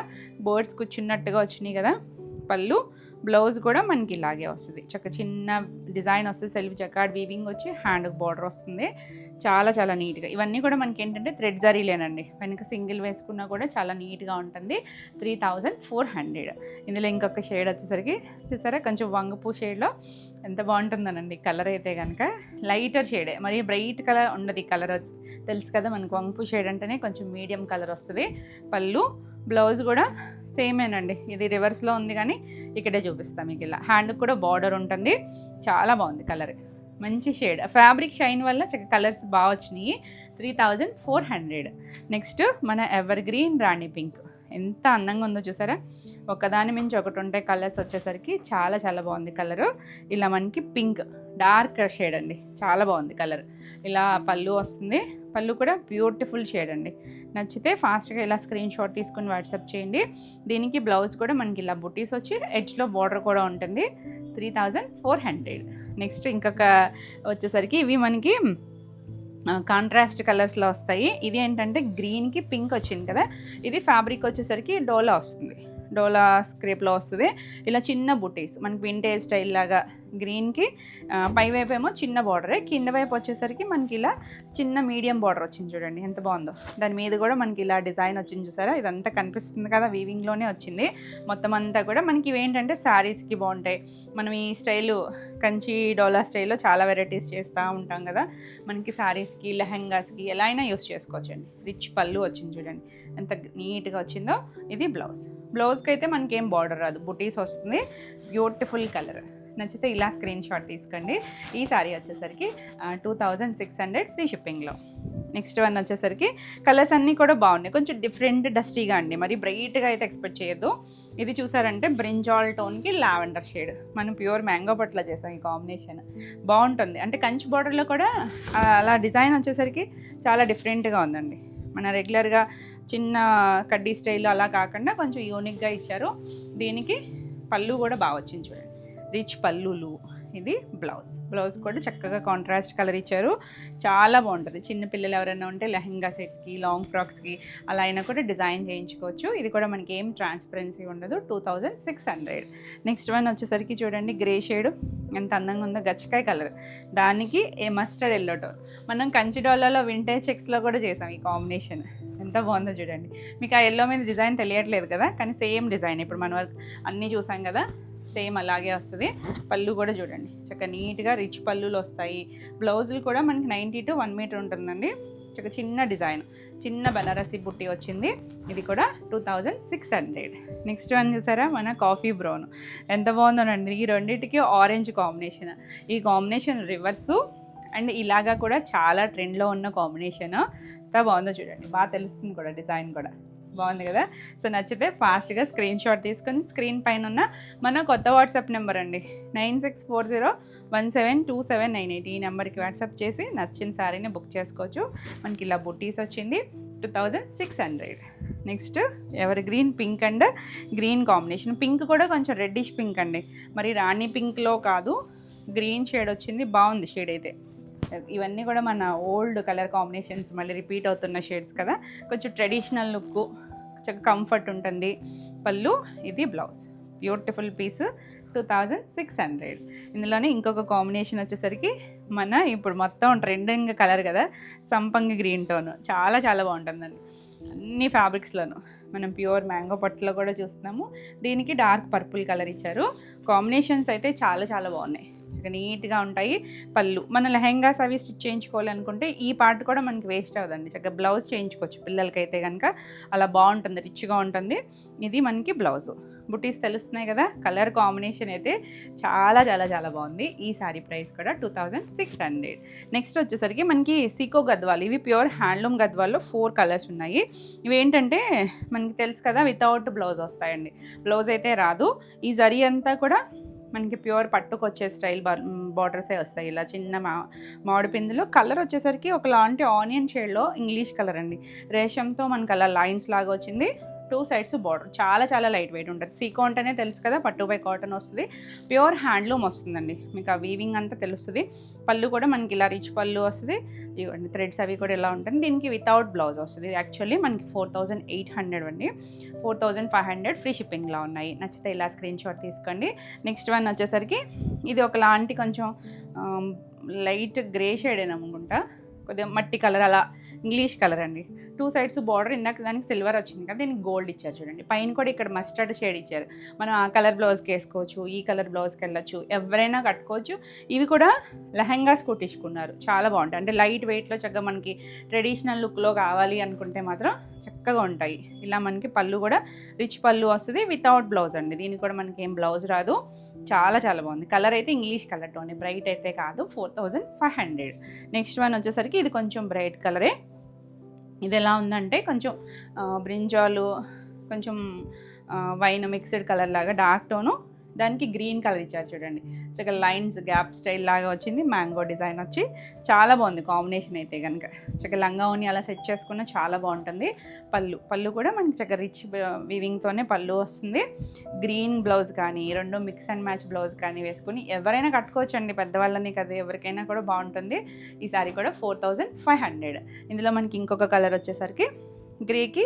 బర్డ్స్ కూర్చున్నట్టుగా వచ్చినాయి కదా. పళ్ళు, బ్లౌజ్ కూడా మనకి ఇలాగే వస్తుంది. చక్క చిన్న డిజైన్ వస్తుంది. సెల్ఫ్ జకార్డ్ వీవింగ్ వచ్చి హ్యాండ్కి బార్డర్ వస్తుంది. చాలా చాలా నీట్గా. ఇవన్నీ కూడా మనకి ఏంటంటే థ్రెడ్ జరీలేనండి. వెనక సింగిల్ వేసుకున్నా కూడా చాలా నీట్గా ఉంటుంది. 3400. ఇందులో ఇంకొక షేడ్ వచ్చేసరికి చూసారా, కొంచెం వంగపూ షేడ్లో ఎంత బాగుంటుందనండి కలర్ అయితే కనుక. లైటర్ షేడే, మరి బ్రైట్ కలర్ ఉండదు. ఈ కలర్ తెలుసు కదా మనకు, వంగపూ షేడ్ అంటేనే కొంచెం మీడియం కలర్ వస్తుంది. పళ్ళు, బ్లౌజ్ కూడా సేమేనండి. ఇది రివర్స్లో ఉంది కానీ ఇక్కడే చూపిస్తాం మీకు. ఇలా హ్యాండ్కి కూడా బార్డర్ ఉంటుంది. చాలా బాగుంది కలర్, మంచి షేడ్. ఫ్యాబ్రిక్ షైన్ వల్ల కలర్స్ బాగా వచ్చినాయి. 3400. నెక్స్ట్ మన ఎవర్ గ్రీన్ రాణి పింక్, ఎంత అందంగా ఉందో చూసారా. ఒకదాని మించి ఒకటి ఉంటాయి కలర్స్ వచ్చేసరికి. చాలా చాలా బాగుంది కలరు. ఇలా మనకి పింక్ డార్క్ షేడ్ అండి, చాలా బాగుంది కలర్. ఇలా పళ్ళు వస్తుంది. పళ్ళు కూడా బ్యూటిఫుల్ షేడ్ అండి. నచ్చితే ఫాస్ట్గా ఇలా స్క్రీన్ షాట్ తీసుకుని వాట్సాప్ చేయండి. దీనికి బ్లౌజ్ కూడా మనకి ఇలా బుటీస్ వచ్చి ఎడ్జ్లో బార్డర్ కూడా ఉంటుంది. 3400. నెక్స్ట్ ఇంకొక వచ్చేసరికి ఇవి మనకి కాంట్రాస్ట్ కలర్స్లో వస్తాయి. ఇది ఏంటంటే గ్రీన్కి పింక్ వచ్చింది కదా, ఇది ఫ్యాబ్రిక్ వచ్చేసరికి డోలా వస్తుంది, డోలా స్క్రేప్లో వస్తుంది. ఇలా చిన్న బుటీస్ మనకి వింటేజ్ స్టైల్ లాగా గ్రీన్కి పైవైపు ఏమో చిన్న బార్డరే, కింద వైపు వచ్చేసరికి మనకి ఇలా చిన్న మీడియం బార్డర్ వచ్చింది చూడండి ఎంత బాగుందో. దాని మీద కూడా మనకి ఇలా డిజైన్ వచ్చింది చూసారా, ఇదంతా కనిపిస్తుంది కదా వీవింగ్లోనే వచ్చింది మొత్తం అంతా కూడా. మనకి ఇవేంటంటే శారీస్కి బాగుంటాయి. మనం ఈ స్టైలు కంచి డోలా స్టైల్లో చాలా వెరైటీస్ చేస్తూ ఉంటాం కదా, మనకి శారీస్కి లెహంగాస్కి ఎలా అయినా యూస్ చేసుకోవచ్చండి. రిచ్ పళ్ళు వచ్చింది చూడండి ఎంత నీట్గా వచ్చిందో. ఇది బ్లౌజ్కి అయితే మనకి ఏం బార్డర్ రాదు, బుటీస్ వస్తుంది, బ్యూటిఫుల్ కలర్. నచ్చితే ఇలా స్క్రీన్ షాట్ తీసుకోండి. ఈ సారీ వచ్చేసరికి 2600 ఫ్రీ షిప్పింగ్లో. నెక్స్ట్ వన్ వచ్చేసరికి కలర్స్ అన్నీ కూడా బాగున్నాయి, కొంచెం డిఫరెంట్ డస్టీగా అండి, మరి బ్రైట్గా అయితే ఎక్స్పెక్ట్ చేయొద్దు. ఇది చూసారంటే బ్రింజాల్ టోన్కి లావెండర్ షేడ్, మనం ప్యూర్ మ్యాంగో పట్ల చేసాం. ఈ కాంబినేషన్ బాగుంటుంది, అంటే కంచి బార్డర్లో కూడా అలా డిజైన్ వచ్చేసరికి చాలా డిఫరెంట్గా ఉందండి. మన రెగ్యులర్గా చిన్న కడ్డీ స్టైల్ అలా కాకుండా కొంచెం యూనిక్గా ఇచ్చారు. దీనికి పళ్ళు కూడా బాగా వచ్చింది చూడండి, రిచ్ పళ్ళులు. ఇది బ్లౌజ్ కూడా చక్కగా కాంట్రాస్ట్ కలర్ ఇచ్చారు, చాలా బాగుంటుంది. చిన్నపిల్లలు ఎవరైనా ఉంటే లెహంగా సెట్స్కి లాంగ్ ఫ్రాక్స్కి అలా అయినా కూడా డిజైన్ చేయించుకోవచ్చు. ఇది కూడా మనకి ఏం ట్రాన్స్పరెన్సీ ఉండదు. 2600. నెక్స్ట్ వన్ వచ్చేసరికి చూడండి గ్రే షేడ్ ఎంత అందంగా ఉందో, గచ్చకాయ కలర్, దానికి ఏ మస్టర్డ్ ఎల్లో టోన్. మనం కంచి డోలాలో వింటేజ్ చెక్స్లో కూడా చేసాం ఈ కాంబినేషన్, ఎంత బాగుందో చూడండి. మీకు ఆ ఎల్లో మీద డిజైన్ తెలియట్లేదు కదా, కానీ సేమ్ డిజైన్ ఇప్పుడు మన వరకు అన్నీ చూసాం కదా, సేమ్ అలాగే వస్తుంది. పళ్ళు కూడా చూడండి చక్కగా నీట్గా రిచ్ పళ్ళులు వస్తాయి. బ్లౌజులు కూడా మనకి 90 to 1 మీటర్ ఉంటుందండి. చక్కగా చిన్న డిజైన్, చిన్న బనారసి బుట్టి వచ్చింది. ఇది కూడా 2600. నెక్స్ట్ వన్ చూసారా మన కాఫీ బ్రౌన్, ఎంత బాగుందోనండి. ఈ రెండింటికి ఆరెంజ్ కాంబినేషన్, ఈ కాంబినేషన్ రివర్సు అండ్ ఇలాగా కూడా చాలా ట్రెండ్లో ఉన్న కాంబినేషన్. ఎంత బాగుందో చూడండి, బాగా తెలుస్తుంది కూడా, డిజైన్ కూడా బాగుంది కదా. సో నచ్చితే ఫాస్ట్గా స్క్రీన్ షాట్ తీసుకొని స్క్రీన్ పైన ఉన్న మన కొత్త వాట్సాప్ నెంబర్ అండి 9640172798, ఈ నెంబర్కి వాట్సాప్ చేసి నచ్చిన శారీని బుక్ చేసుకోవచ్చు. మనకి ఇలా బుట్టీస్ వచ్చింది 2600. Next ever green pink and green combination, pink కూడా కొంచెం రెడ్డిష్ పింక్ అండి, మరి రాణి పింక్లో కాదు, గ్రీన్ షేడ్ వచ్చింది, బాగుంది షేడ్ అయితే. ఇవన్నీ కూడా మన ఓల్డ్ కలర్ కాంబినేషన్స్ మళ్ళీ రిపీట్ అవుతున్న షేడ్స్ కదా, కొంచెం ట్రెడిషనల్ లుక్, చక్కగా కంఫర్ట్ ఉంటుంది. పళ్ళు, ఇది బ్లౌజ్, బ్యూటిఫుల్ పీస్ 2600. ఇందులోనే ఇంకొక కాంబినేషన్ వచ్చేసరికి మన ఇప్పుడు మొత్తం ట్రెండింగ్ కలర్ కదా, సంపంగి గ్రీన్ టోన్, చాలా చాలా బాగుంటుందండి అన్ని ఫ్యాబ్రిక్స్లోనూ. మనం ప్యూర్ మ్యాంగో పట్టులో కూడా చూస్తున్నాము, దీనికి డార్క్ పర్పుల్ కలర్ ఇచ్చారు. కాంబినేషన్స్ అయితే చాలా చాలా బాగున్నాయి, నీట్గా ఉంటాయి. పళ్ళు మన లెహెంగాస్ అవి స్టిచ్ చేయించుకోవాలనుకుంటే ఈ పార్ట్ కూడా మనకి వేస్ట్ అవ్వదండి, చక్కగా బ్లౌజ్ చేయించుకోవచ్చు పిల్లలకైతే కనుక, అలా బాగుంటుంది, రిచ్గా ఉంటుంది. ఇది మనకి బ్లౌజు, బుటీస్ తెలుస్తున్నాయి కదా. కలర్ కాంబినేషన్ అయితే చాలా చాలా చాలా బాగుంది. ఈ సారీ ప్రైస్ కూడా 2600. నెక్స్ట్ వచ్చేసరికి మనకి సీకో గద్వాలు, ఇవి ప్యూర్ హ్యాండ్లూమ్ గద్వాల్లో 4 కలర్స్ ఉన్నాయి. ఇవి ఏంటంటే మనకి తెలుసు కదా వితౌట్ బ్లౌజ్ వస్తాయండి, బ్లౌజ్ అయితే రాదు. ఈ జరీ అంతా కూడా మనకి ప్యూర్ పట్టుకు వచ్చే స్టైల్ బార్డర్సే వస్తాయి. ఇలా చిన్న మామిడి పిందులో కలర్ వచ్చేసరికి ఒకలాంటి ఆనియన్ షేడ్లో ఇంగ్లీష్ కలర్ అండి, రేషంతో మనకు అలా లైన్స్ లాగా వచ్చింది. 2 sides బార్డర్, చాలా చాలా లైట్ వెయిట్ ఉంటుంది. సీకో అంటేనే తెలుసు కదా, పట్టు బై కాటన్ వస్తుంది, ప్యూర్ హ్యాండ్లూమ్ వస్తుందండి. మీకు ఆ వీవింగ్ అంతా తెలుస్తుంది. పళ్ళు కూడా మనకి ఇలా రిచ్ పళ్ళు వస్తుంది, ఇవ్వండి థ్రెడ్స్ అవి కూడా ఇలా ఉంటుంది. దీనికి వితౌట్ బ్లౌజ్ వస్తుంది. యాక్చువల్లీ మనకి 4800 అండి, 4500 ఫ్రీ షిప్పింగ్లో ఉన్నాయి. నచ్చితే ఇలా స్క్రీన్ షాట్ తీసుకోండి. నెక్స్ట్ వన్ వచ్చేసరికి ఇది ఒకలాంటి కొంచెం లైట్ గ్రే షేడ్ అనుకుంటా, కొద్దిగా మట్టి కలర్, అలా ఇంగ్లీష్ కలర్ అండి. 2 sides బార్డర్, ఇందాక దానికి సిల్వర్ వచ్చింది కదా, దీనికి గోల్డ్ ఇచ్చారు చూడండి. పైన కూడా ఇక్కడ మస్టర్డ్ షేడ్ ఇచ్చారు. మనం ఆ కలర్ బ్లౌజ్కి వేసుకోవచ్చు, ఈ కలర్ బ్లౌజ్కి వెళ్ళచ్చు, ఎవరైనా కట్టుకోవచ్చు. ఇవి కూడా లెహంగాస్ కుట్టించుకున్నారు, చాలా బాగుంటాయి. అంటే లైట్ వెయిట్లో చక్కగా మనకి ట్రెడిషనల్ లుక్లో కావాలి అనుకుంటే మాత్రం చక్కగా ఉంటాయి. ఇలా మనకి పళ్ళు కూడా రిచ్ పళ్ళు వస్తుంది, వితౌట్ బ్లౌజ్ అండి. దీనికి కూడా మనకి ఏం బ్లౌజ్ రాదు, చాలా చాలా బాగుంది. కలర్ అయితే ఇంగ్లీష్ కలర్ టోన్, బ్రైట్ అయితే కాదు. 4500. నెక్స్ట్ వన్ వచ్చేసరికి ఇది కొంచెం బ్రైట్ కలరే. ఇది ఎలా ఉందంటే కొంచెం బ్రింజాలు, కొంచెం వైన్ మిక్స్డ్ కలర్ లాగా డార్క్ టోను, దానికి గ్రీన్ కలర్ ఇచ్చారు చూడండి, చక్కగా లైన్స్ గ్యాప్ స్టైల్ లాగా వచ్చింది, మ్యాంగో డిజైన్ వచ్చి చాలా బాగుంది కాంబినేషన్ అయితే కనుక. చక్కగా లంగా ఓని అలా సెట్ చేసుకున్న చాలా బాగుంటుంది. పళ్ళు కూడా మనకి చక్కగా రిచ్ వీవింగ్తోనే పళ్ళు వస్తుంది. గ్రీన్ బ్లౌజ్ కానీ, రెండు మిక్స్ అండ్ మ్యాచ్ బ్లౌజ్ కానీ వేసుకుని ఎవరైనా కట్టుకోవచ్చు అండి, పెద్దవాళ్ళని కదా ఎవరికైనా కూడా బాగుంటుంది. ఈ సారీ కూడా 4500. ఇందులో మనకి ఇంకొక కలర్ వచ్చేసరికి గ్రేకి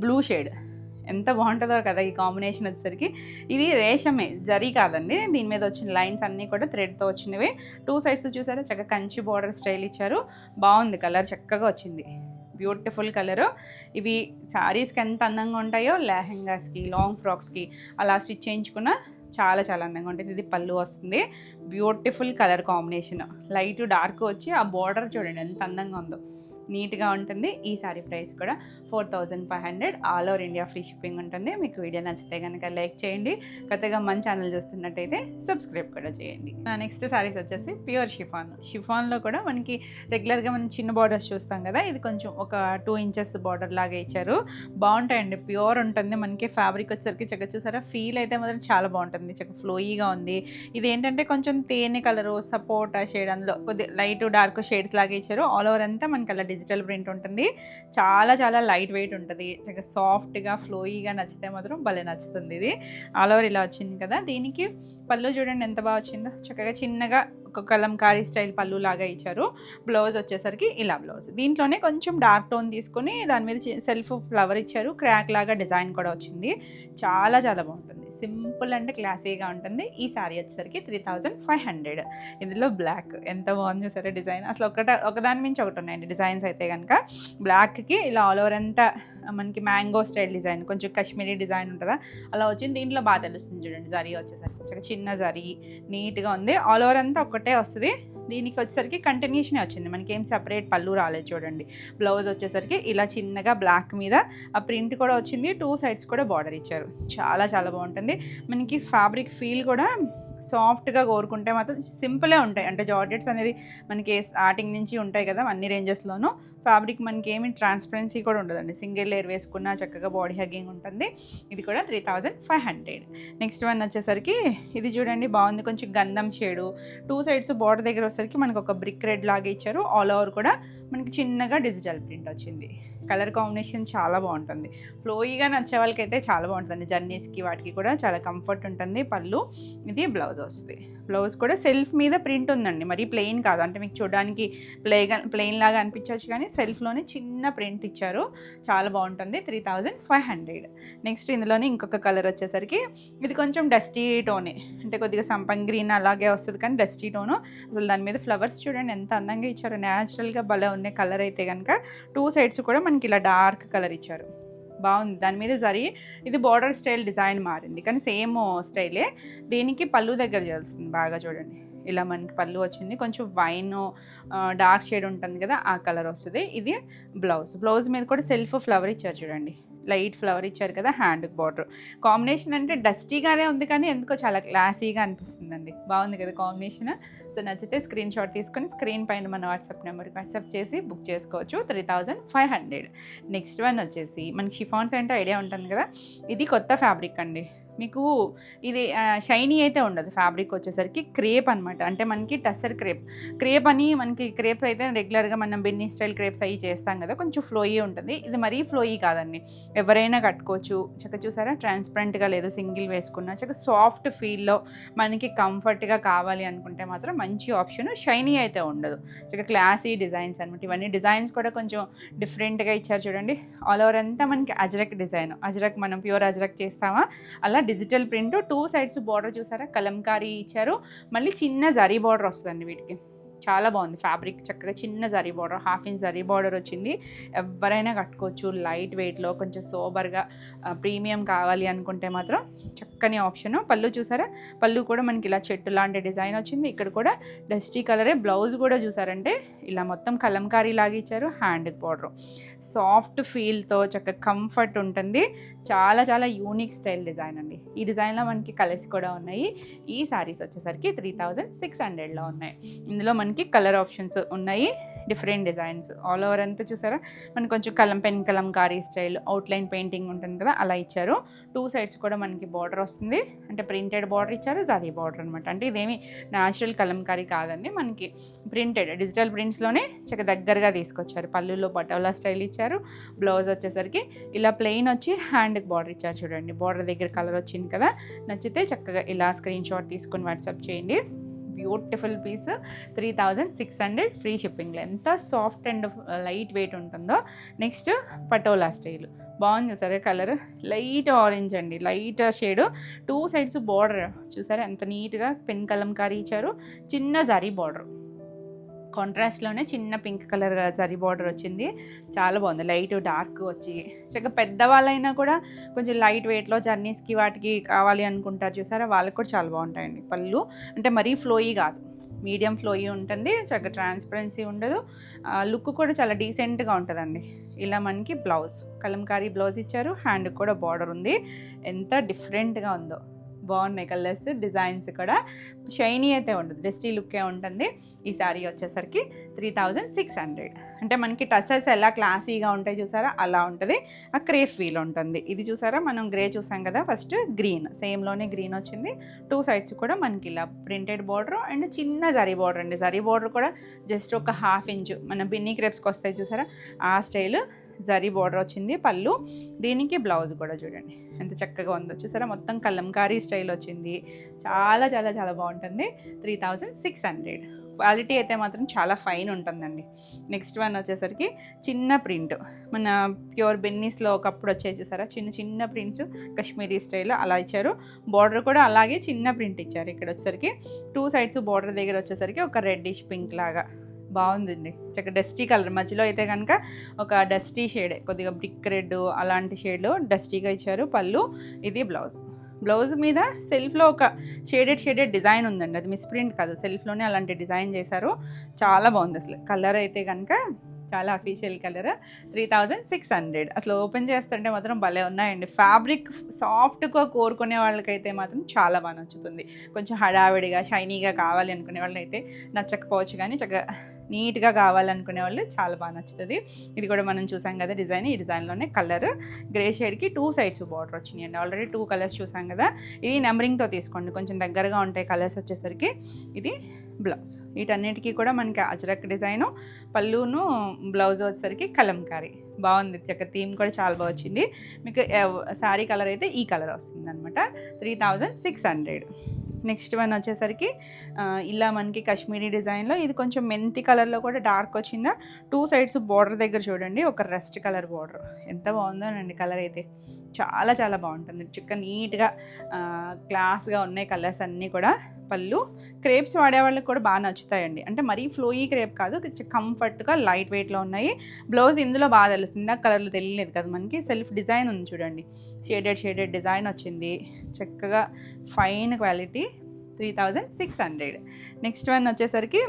బ్లూ షేడ్, ఎంత బాగుంటుందో కదా ఈ కాంబినేషన్ వచ్చేసరికి. ఇది రేషమే, జరీ కాదండి, దీని మీద వచ్చిన లైన్స్ అన్నీ కూడా థ్రెడ్తో వచ్చినవి. 2 సైడ్స్ చూసారా చక్కగా కంచి బార్డర్ స్టైల్ ఇచ్చారు, బాగుంది కలర్ చక్కగా వచ్చింది, బ్యూటిఫుల్ కలరు. ఇవి శారీస్కి ఎంత అందంగా ఉంటాయో లెహెంగాస్కి, లాంగ్ ఫ్రాక్స్కి అలా స్టిచ్ చేయించుకున్న చాలా చాలా అందంగా ఉంటుంది. ఇది పళ్ళు వస్తుంది, beautiful colour combination, light dark వచ్చి ఆ బార్డర్ చూడండి ఎంత అందంగా ఉందో, నీట్గా ఉంటుంది. ఈ సారీ ప్రైస్ కూడా 4500, all over India free shipping ఉంటుంది. మీకు వీడియో నచ్చితే కనుక లైక్ చేయండి, కొత్తగా మన ఛానల్ చూస్తున్నట్టయితే సబ్స్క్రైబ్ కూడా చేయండి. నెక్స్ట్ సారీస్ వచ్చేసి ప్యూర్ షిఫాన్లో కూడా మనకి రెగ్యులర్గా మనం చిన్న బార్డర్స్ చూస్తాం కదా, ఇది కొంచెం ఒక 2 ఇంచెస్ బార్డర్ లాగా ఇచ్చారు, బాగుంటాయండి, ప్యూర్ ఉంటుంది. మనకి ఫ్యాబ్రిక్ వచ్చేసరికి చక్కగా చూసారా, ఫీల్ అయితే మాత్రం చాలా బాగుంటుంది, చక్కగా ఫ్లోయీగా ఉంది. ఇది ఏంటంటే కొంచెం తేనె కలరు, సపోటా షేడ్, అందులో కొద్ది లైట్ డార్క్ షేడ్స్ లాగా ఇచ్చారు. ఆల్ ఓవర్ అంతా మనకి అలా డిజిటల్ ప్రింట్ ఉంటుంది, చాలా చాలా లైట్ వెయిట్ ఉంటుంది, చక్కగా సాఫ్ట్గా ఫ్లోయీగా నచ్చితే మాత్రం భలే నచ్చుతుంది. ఇది ఆల్ ఓవర్ ఇలా వచ్చింది కదా, దీనికి పళ్ళు చూడండి ఎంత బాగా వచ్చిందో, చక్కగా చిన్నగా ఒక కలంకారీ స్టైల్ పళ్ళు లాగా ఇచ్చారు. బ్లౌజ్ వచ్చేసరికి ఇలా బ్లౌజ్, దీంట్లోనే కొంచెం డార్క్ టోన్ తీసుకొని దాని మీద సెల్ఫ్ ఫ్లవర్ ఇచ్చారు, క్రాక్ లాగా డిజైన్ కూడా వచ్చింది, చాలా చాలా బాగుంటుంది, సింపుల్ అండ్ క్లాసీగా ఉంటుంది. ఈ సారీ వచ్చేసరికి 3500. ఇందులో బ్లాక్ ఎంత బాగుంది సరే డిజైన్, అసలు ఒకదాని మించి ఒకటి ఉన్నాయండి డిజైన్స్ అయితే కనుక. బ్లాక్కి ఇలా ఆల్ ఓవర్ అంతా మనకి మ్యాంగో స్టైల్ డిజైన్, కొంచెం కాశ్మీరీ డిజైన్ ఉంటుందా అలా వచ్చింది. దీంట్లో బాగా తెలుస్తుంది చూడండి, జరీ వచ్చేసరికి చిన్న జరీ నీట్గా ఉంది, ఆల్ ఓవర్ అంతా ఒక్కటే వస్తుంది. దీనికి వచ్చేసరికి కంటిన్యూషనే వచ్చింది, మనకి ఏం సెపరేట్ పళ్ళు రాలేదు చూడండి. బ్లౌజ్ వచ్చేసరికి ఇలా చిన్నగా బ్లాక్ మీద ఆ ప్రింట్ కూడా వచ్చింది, 2 సైడ్స్ కూడా బార్డర్ ఇచ్చారు, చాలా చాలా బాగుంటుంది. మనకి ఫ్యాబ్రిక్ ఫీల్ కూడా సాఫ్ట్గా కోరుకుంటే మాత్రం సింపులే ఉంటాయి, అంటే జార్జెట్స్ అనేది మనకి స్టార్టింగ్ నుంచి ఉంటాయి కదా అన్ని రేంజెస్లోనూ. ఫ్యాబ్రిక్ మనకి ఏమి ట్రాన్స్పరెన్సీ కూడా ఉండదండి, సింగిల్ లేయర్ వేసుకున్నా చక్కగా బాడీ హగ్గింగ్ ఉంటుంది. ఇది కూడా 3500. నెక్స్ట్ వన్ వచ్చేసరికి ఇది చూడండి బాగుంది, కొంచెం గంధం షేడు, 2 సైడ్స్ బార్డర్ దగ్గర వచ్చేసరికి మనకు ఒక బ్రిక్ రెడ్ లాగా ఇచ్చారు, ఆల్ ఓవర్ కూడా మనకి చిన్నగా డిజిటల్ ప్రింట్ వచ్చింది. కలర్ కాంబినేషన్ చాలా బాగుంటుంది, ఫ్లోయిగా నచ్చే వాళ్ళకైతే చాలా బాగుంటుంది, జర్నీస్కి వాటికి కూడా చాలా కంఫర్ట్ ఉంటుంది. పళ్ళు, ఇది బ్లౌజ్ వస్తుంది. బ్లౌజ్ కూడా సెల్ఫ్ మీద ప్రింట్ ఉందండి, మరి ప్లెయిన్ కాదు, అంటే మీకు చూడడానికి ప్లెయిన్ లాగా అనిపించవచ్చు కానీ సెల్ఫ్లోనే చిన్న ప్రింట్ ఇచ్చారు, చాలా బాగుంటుంది. 3500. నెక్స్ట్ ఇందులోనే ఇంకొక కలర్ వచ్చేసరికి ఇది కొంచెం డస్టీ టోనే, అంటే కొద్దిగా సంపంగ్ గ్రీన్ అలాగే వస్తుంది కానీ డస్టీ టోను. అసలు దాని మీద ఫ్లవర్స్ చూడండి ఎంత అందంగా ఇచ్చారు, న్యాచురల్గా భలే ఉన్నాయి. కలర్ అయితే కనుక 2 సైడ్స్ కూడా మనకి ఇలా డార్క్ కలర్ ఇచ్చారు, బాగుంది. దాని మీద జరీ, ఇది బార్డర్ స్టైల్ డిజైన్ మారింది కానీ సేమ్ స్టైలే. దీనికి పళ్ళు దగ్గర చేయాల్సింది బాగా చూడండి, ఇలా మనకి పళ్ళు వచ్చింది, కొంచెం వైన్ డార్క్ షేడ్ ఉంటుంది కదా ఆ కలర్ వస్తుంది. ఇది బ్లౌజ్ మీద కూడా సెల్ఫ్ ఫ్లవర్ ఇచ్చారు చూడండి, లైట్ ఫ్లవర్ ఇచ్చారు కదా, హ్యాండ్ బార్డర్ కాంబినేషన్ అంటే డస్టీగానే ఉంది కానీ ఎందుకో చాలా క్లాసీగా అనిపిస్తుందండి, బాగుంది కదా కాంబినేషన్. సో నచ్చితే స్క్రీన్ షాట్ తీసుకొని స్క్రీన్ పైన మన వాట్సాప్ నెంబర్కి వాట్సాప్ చేసి బుక్ చేసుకోవచ్చు. 3500. నెక్స్ట్ వన్ వచ్చేసి మనకి షిఫాన్స్ అంటే ఐడియా ఉంటుంది కదా, ఇది కొత్త ఫ్యాబ్రిక్ అండి, మీకు ఇది షైనీ అయితే ఉండదు. ఫ్యాబ్రిక్ వచ్చేసరికి క్రేప్ అనమాట, అంటే మనకి టస్సర్ క్రేప్ అని, మనకి క్రేప్ అయితే రెగ్యులర్గా మనం బెన్నీ స్టైల్ క్రేప్స్ అవి చేస్తాం కదా, కొంచెం ఫ్లోయీ ఉంటుంది. ఇది మరీ ఫ్లోయీ కాదండి, ఎవరైనా కట్టుకోవచ్చు. చక్కగా చూసారా, ట్రాన్స్పరెంట్గా లేదు, సింగిల్ వేసుకున్న చక్కగా సాఫ్ట్ ఫీల్లో మనకి కంఫర్ట్గా కావాలి అనుకుంటే మాత్రం మంచి ఆప్షన్. షైనీ అయితే ఉండదు, చక్కగా క్లాసీ డిజైన్స్ అనమాట. ఇవన్నీ డిజైన్స్ కూడా కొంచెం డిఫరెంట్గా ఇచ్చారు చూడండి. ఆల్ ఓవర్ అంతా మనకి అజ్రక్ డిజైన్, అజ్రక్ మనం ప్యూర్ అజ్రక్ చేస్తామా అలా డిజిటల్ ప్రింట్, 2 సైడ్స్ బార్డర్ చూసారా కలంకారీ ఇచ్చారు, మళ్ళీ చిన్న జరీ బార్డర్ వస్తుందండి వీటికి, చాలా బాగుంది ఫ్యాబ్రిక్, చక్కగా చిన్న zari border, 1/2 inch zari border వచ్చింది. ఎవరైనా కట్టుకోవచ్చు, లైట్ వెయిట్లో కొంచెం సోబర్గా ప్రీమియం కావాలి అనుకుంటే మాత్రం చక్కని ఆప్షను. పళ్ళు చూసారా, పళ్ళు కూడా మనకి ఇలా చెట్టు లాంటి డిజైన్ వచ్చింది, ఇక్కడ కూడా డస్టీ కలరే. బ్లౌజ్ కూడా చూసారంటే ఇలా మొత్తం కలంకారీ లాగా ఇచ్చారు, హ్యాండ్ బార్డర్, సాఫ్ట్ ఫీల్తో చక్కగా కంఫర్ట్ ఉంటుంది. చాలా చాలా యూనిక్ స్టైల్ డిజైన్ అండి. ఈ డిజైన్లో మనకి కలర్స్ కూడా ఉన్నాయి. ఈ శారీస్ వచ్చేసరికి 3600లో ఉన్నాయి. ఇందులో మనకి కలర్ ఆప్షన్స్ ఉన్నాయి. డిఫరెంట్ డిజైన్స్ ఆల్ ఓవర్ అంతా చూసారా మనకి కొంచెం pen Kalamkari style outline painting ఉంటుంది కదా అలా ఇచ్చారు. 2 సైడ్స్ కూడా మనకి బార్డర్ వస్తుంది, అంటే ప్రింటెడ్ బార్డర్ ఇచ్చారు, జరీ బార్డర్ అనమాట. అంటే ఇదేమి న్యాచురల్ కలంకారీ కాదండి, మనకి ప్రింటెడ్ డిజిటల్ ప్రింట్స్లోనే చక్కగా దగ్గరగా తీసుకొచ్చారు. పళ్ళులో పటోలా స్టైల్ ఇచ్చారు. బ్లౌజ్ వచ్చేసరికి ఇలా ప్లెయిన్ వచ్చి హ్యాండ్కి బార్డర్ ఇచ్చారు చూడండి. బార్డర్ దగ్గర కలర్ వచ్చింది కదా, నచ్చితే చక్కగా ఇలా స్క్రీన్ షాట్ తీసుకొని వాట్సాప్ చేయండి. బ్యూటిఫుల్ పీస్ 3600 ఫ్రీ షిప్పింగ్లో. ఎంత సాఫ్ట్ అండ్ లైట్ వెయిట్ ఉంటుందో. నెక్స్ట్ పటోలా స్టైల్ బాగుంది సరే, కలర్ లైట్ ఆరెంజ్ అండి, లైట్ షేడ్. 2 సైడ్స్ బార్డర్ చూసారా ఎంత నీట్గా పెన్ కలంకారీ ఇచ్చారు. చిన్న జరీ బార్డర్ కాంట్రాస్ట్లోనే చిన్న పింక్ కలర్ జరీ బార్డర్ వచ్చింది. చాలా బాగుంది, లైట్ డార్క్ వచ్చి చక్కగా పెద్దవాళ్ళైనా కూడా కొంచెం లైట్ వెయిట్లో జర్నీస్కి వాటికి కావాలి అనుకుంటారు చూసారా, వాళ్ళకి కూడా చాలా బాగుంటాయండి. పళ్ళు అంటే మరీ ఫ్లోయీ కాదు, మీడియం ఫ్లోయీ ఉంటుంది, చక్కగా ట్రాన్స్పరెన్సీ ఉండదు, లుక్ కూడా చాలా డీసెంట్గా ఉంటుందండి. ఇలా మనకి బ్లౌజ్ కలంకారీ బ్లౌజ్ ఇచ్చారు, హ్యాండ్కి కూడా బార్డర్ ఉంది. ఎంత డిఫరెంట్గా ఉందో, బాగున్నాయి కలర్స్, డిజైన్స్ కూడా షైనీ అయితే ఉండదు, డస్టీ లుక్కే ఉంటుంది. ఈ శారీ వచ్చేసరికి 3600. అంటే మనకి టసర్స్ ఎలా క్లాసీగా ఉంటాయి చూసారా అలా ఉంటుంది. ఆ క్రేప్ ఫీల్ ఉంటుంది. ఇది చూసారా మనం గ్రే చూసాం కదా, ఫస్ట్ గ్రీన్ సేమ్లోనే గ్రీన్ వచ్చింది. 2 సైడ్స్ కూడా మనకి ఇలా ప్రింటెడ్ బార్డర్ అండ్ చిన్న జరీ బార్డర్ అండి. జరీ బార్డర్ కూడా జస్ట్ ఒక 1/2 ఇంచు మన బిన్నీ క్రేప్స్కి వస్తాయి చూసారా ఆ స్టైల్ జరీ బార్డర్ వచ్చింది. పళ్ళు దీనికి బ్లౌజ్ కూడా చూడండి ఎంత చక్కగా ఉందో చూసారా, మొత్తం కలంకారీ స్టైల్ వచ్చింది. చాలా చాలా చాలా బాగుంటుంది. 3600. క్వాలిటీ అయితే మాత్రం చాలా ఫైన్ ఉంటుందండి. నెక్స్ట్ వన్ వచ్చేసరికి చిన్న ప్రింట్, మన ప్యూర్ బెన్నీస్లో ఒకప్పుడు వచ్చాయి చూసారా చిన్న చిన్న ప్రింట్స్ కాశ్మీరీ స్టైల్ అలా ఇచ్చారు. బార్డర్ కూడా అలాగే చిన్న ప్రింట్ ఇచ్చారు. ఇక్కడ వచ్చేసరికి 2 సైడ్స్ బార్డర్ దగ్గర వచ్చేసరికి ఒక రెడ్డిష్ పింక్ లాగా బాగుందండి. చక్కగా డస్టీ కలర్, మధ్యలో అయితే కనుక ఒక డస్టీ షేడే కొద్దిగా బ్రిక్ రెడ్ అలాంటి షేడ్లో డస్టీగా ఇచ్చారు. పళ్ళు ఇది బ్లౌజ్ మీద సెల్ఫ్లో ఒక షేడెడ్ డిజైన్ ఉందండి, అది మిస్ప్రింట్ కాదు, సెల్ఫ్లోనే అలాంటి డిజైన్ చేశారు. చాలా బాగుంది అసలు. కలర్ అయితే కనుక చాలా అఫీషియల్ కలర్. 3600. అసలు ఓపెన్ చేస్తుంటే మాత్రం భలే ఉన్నాయండి. ఫ్యాబ్రిక్ సాఫ్ట్గా కోరుకునే వాళ్ళకైతే మాత్రం చాలా బాగా నచ్చుతుంది. కొంచెం హడావిడిగా షైనీగా కావాలి అనుకునే వాళ్ళైతే నచ్చకపోవచ్చు, కానీ చక్కగా నీట్గా కావాలనుకునే వాళ్ళు చాలా బాగా నచ్చుతుంది. ఇది కూడా మనం చూసాం కదా డిజైన్, ఈ డిజైన్లోనే కలర్ గ్రే షేడ్కి 2 సైడ్స్ బార్డర్ వచ్చినాయి అండి. ఆల్రెడీ 2 కలర్స్ చూసాం కదా, ఇది నెంబరింగ్తో తీసుకోండి, కొంచెం దగ్గరగా ఉంటాయి కలర్స్ వచ్చేసరికి. ఇది బ్లౌజ్, వీటన్నిటికీ కూడా మనకి అజరక్ డిజైను, పళ్ళును బ్లౌజ్ వచ్చేసరికి కలంకారీ బాగుంది. చక్క థీమ్ కూడా చాలా బాగా వచ్చింది. మీకు శారీ కలర్ అయితే ఈ కలర్ వస్తుంది అనమాట. 3600. నెక్స్ట్ వన్ వచ్చేసరికి ఇలా మనకి కాశ్మీరీ డిజైన్లో, ఇది కొంచెం మెంతి కలర్లో కూడా డార్క్ వచ్చిందా. 2 సైడ్స్ బార్డర్ దగ్గర చూడండి ఒక రస్ట్ కలర్ బార్డర్, ఎంత బాగుందోనండి కలర్ అయితే. చాలా చాలా బాగుంటుంది, చిక్క నీట్గా క్లాస్గా ఉన్నాయి కలర్స్ అన్నీ కూడా. పళ్ళు క్రేప్స్ వాడే వాళ్ళకి కూడా బాగా నచ్చుతాయండి, అంటే మరీ ఫ్లోయీ క్రేప్ కాదు, కంఫర్ట్గా లైట్ వెయిట్లో ఉన్నాయి. బ్లౌజ్ ఇందులో బాగా తెలుస్తుంది, ఆ కలర్లో తెలియలేదు కదా మనకి. సెల్ఫ్ డిజైన్ ఉంది చూడండి, షేడెడ్ డిజైన్ వచ్చింది, చక్కగా ఫైన్ క్వాలిటీ. 3600. నెక్స్ట్ వన్ వచ్చేసరికి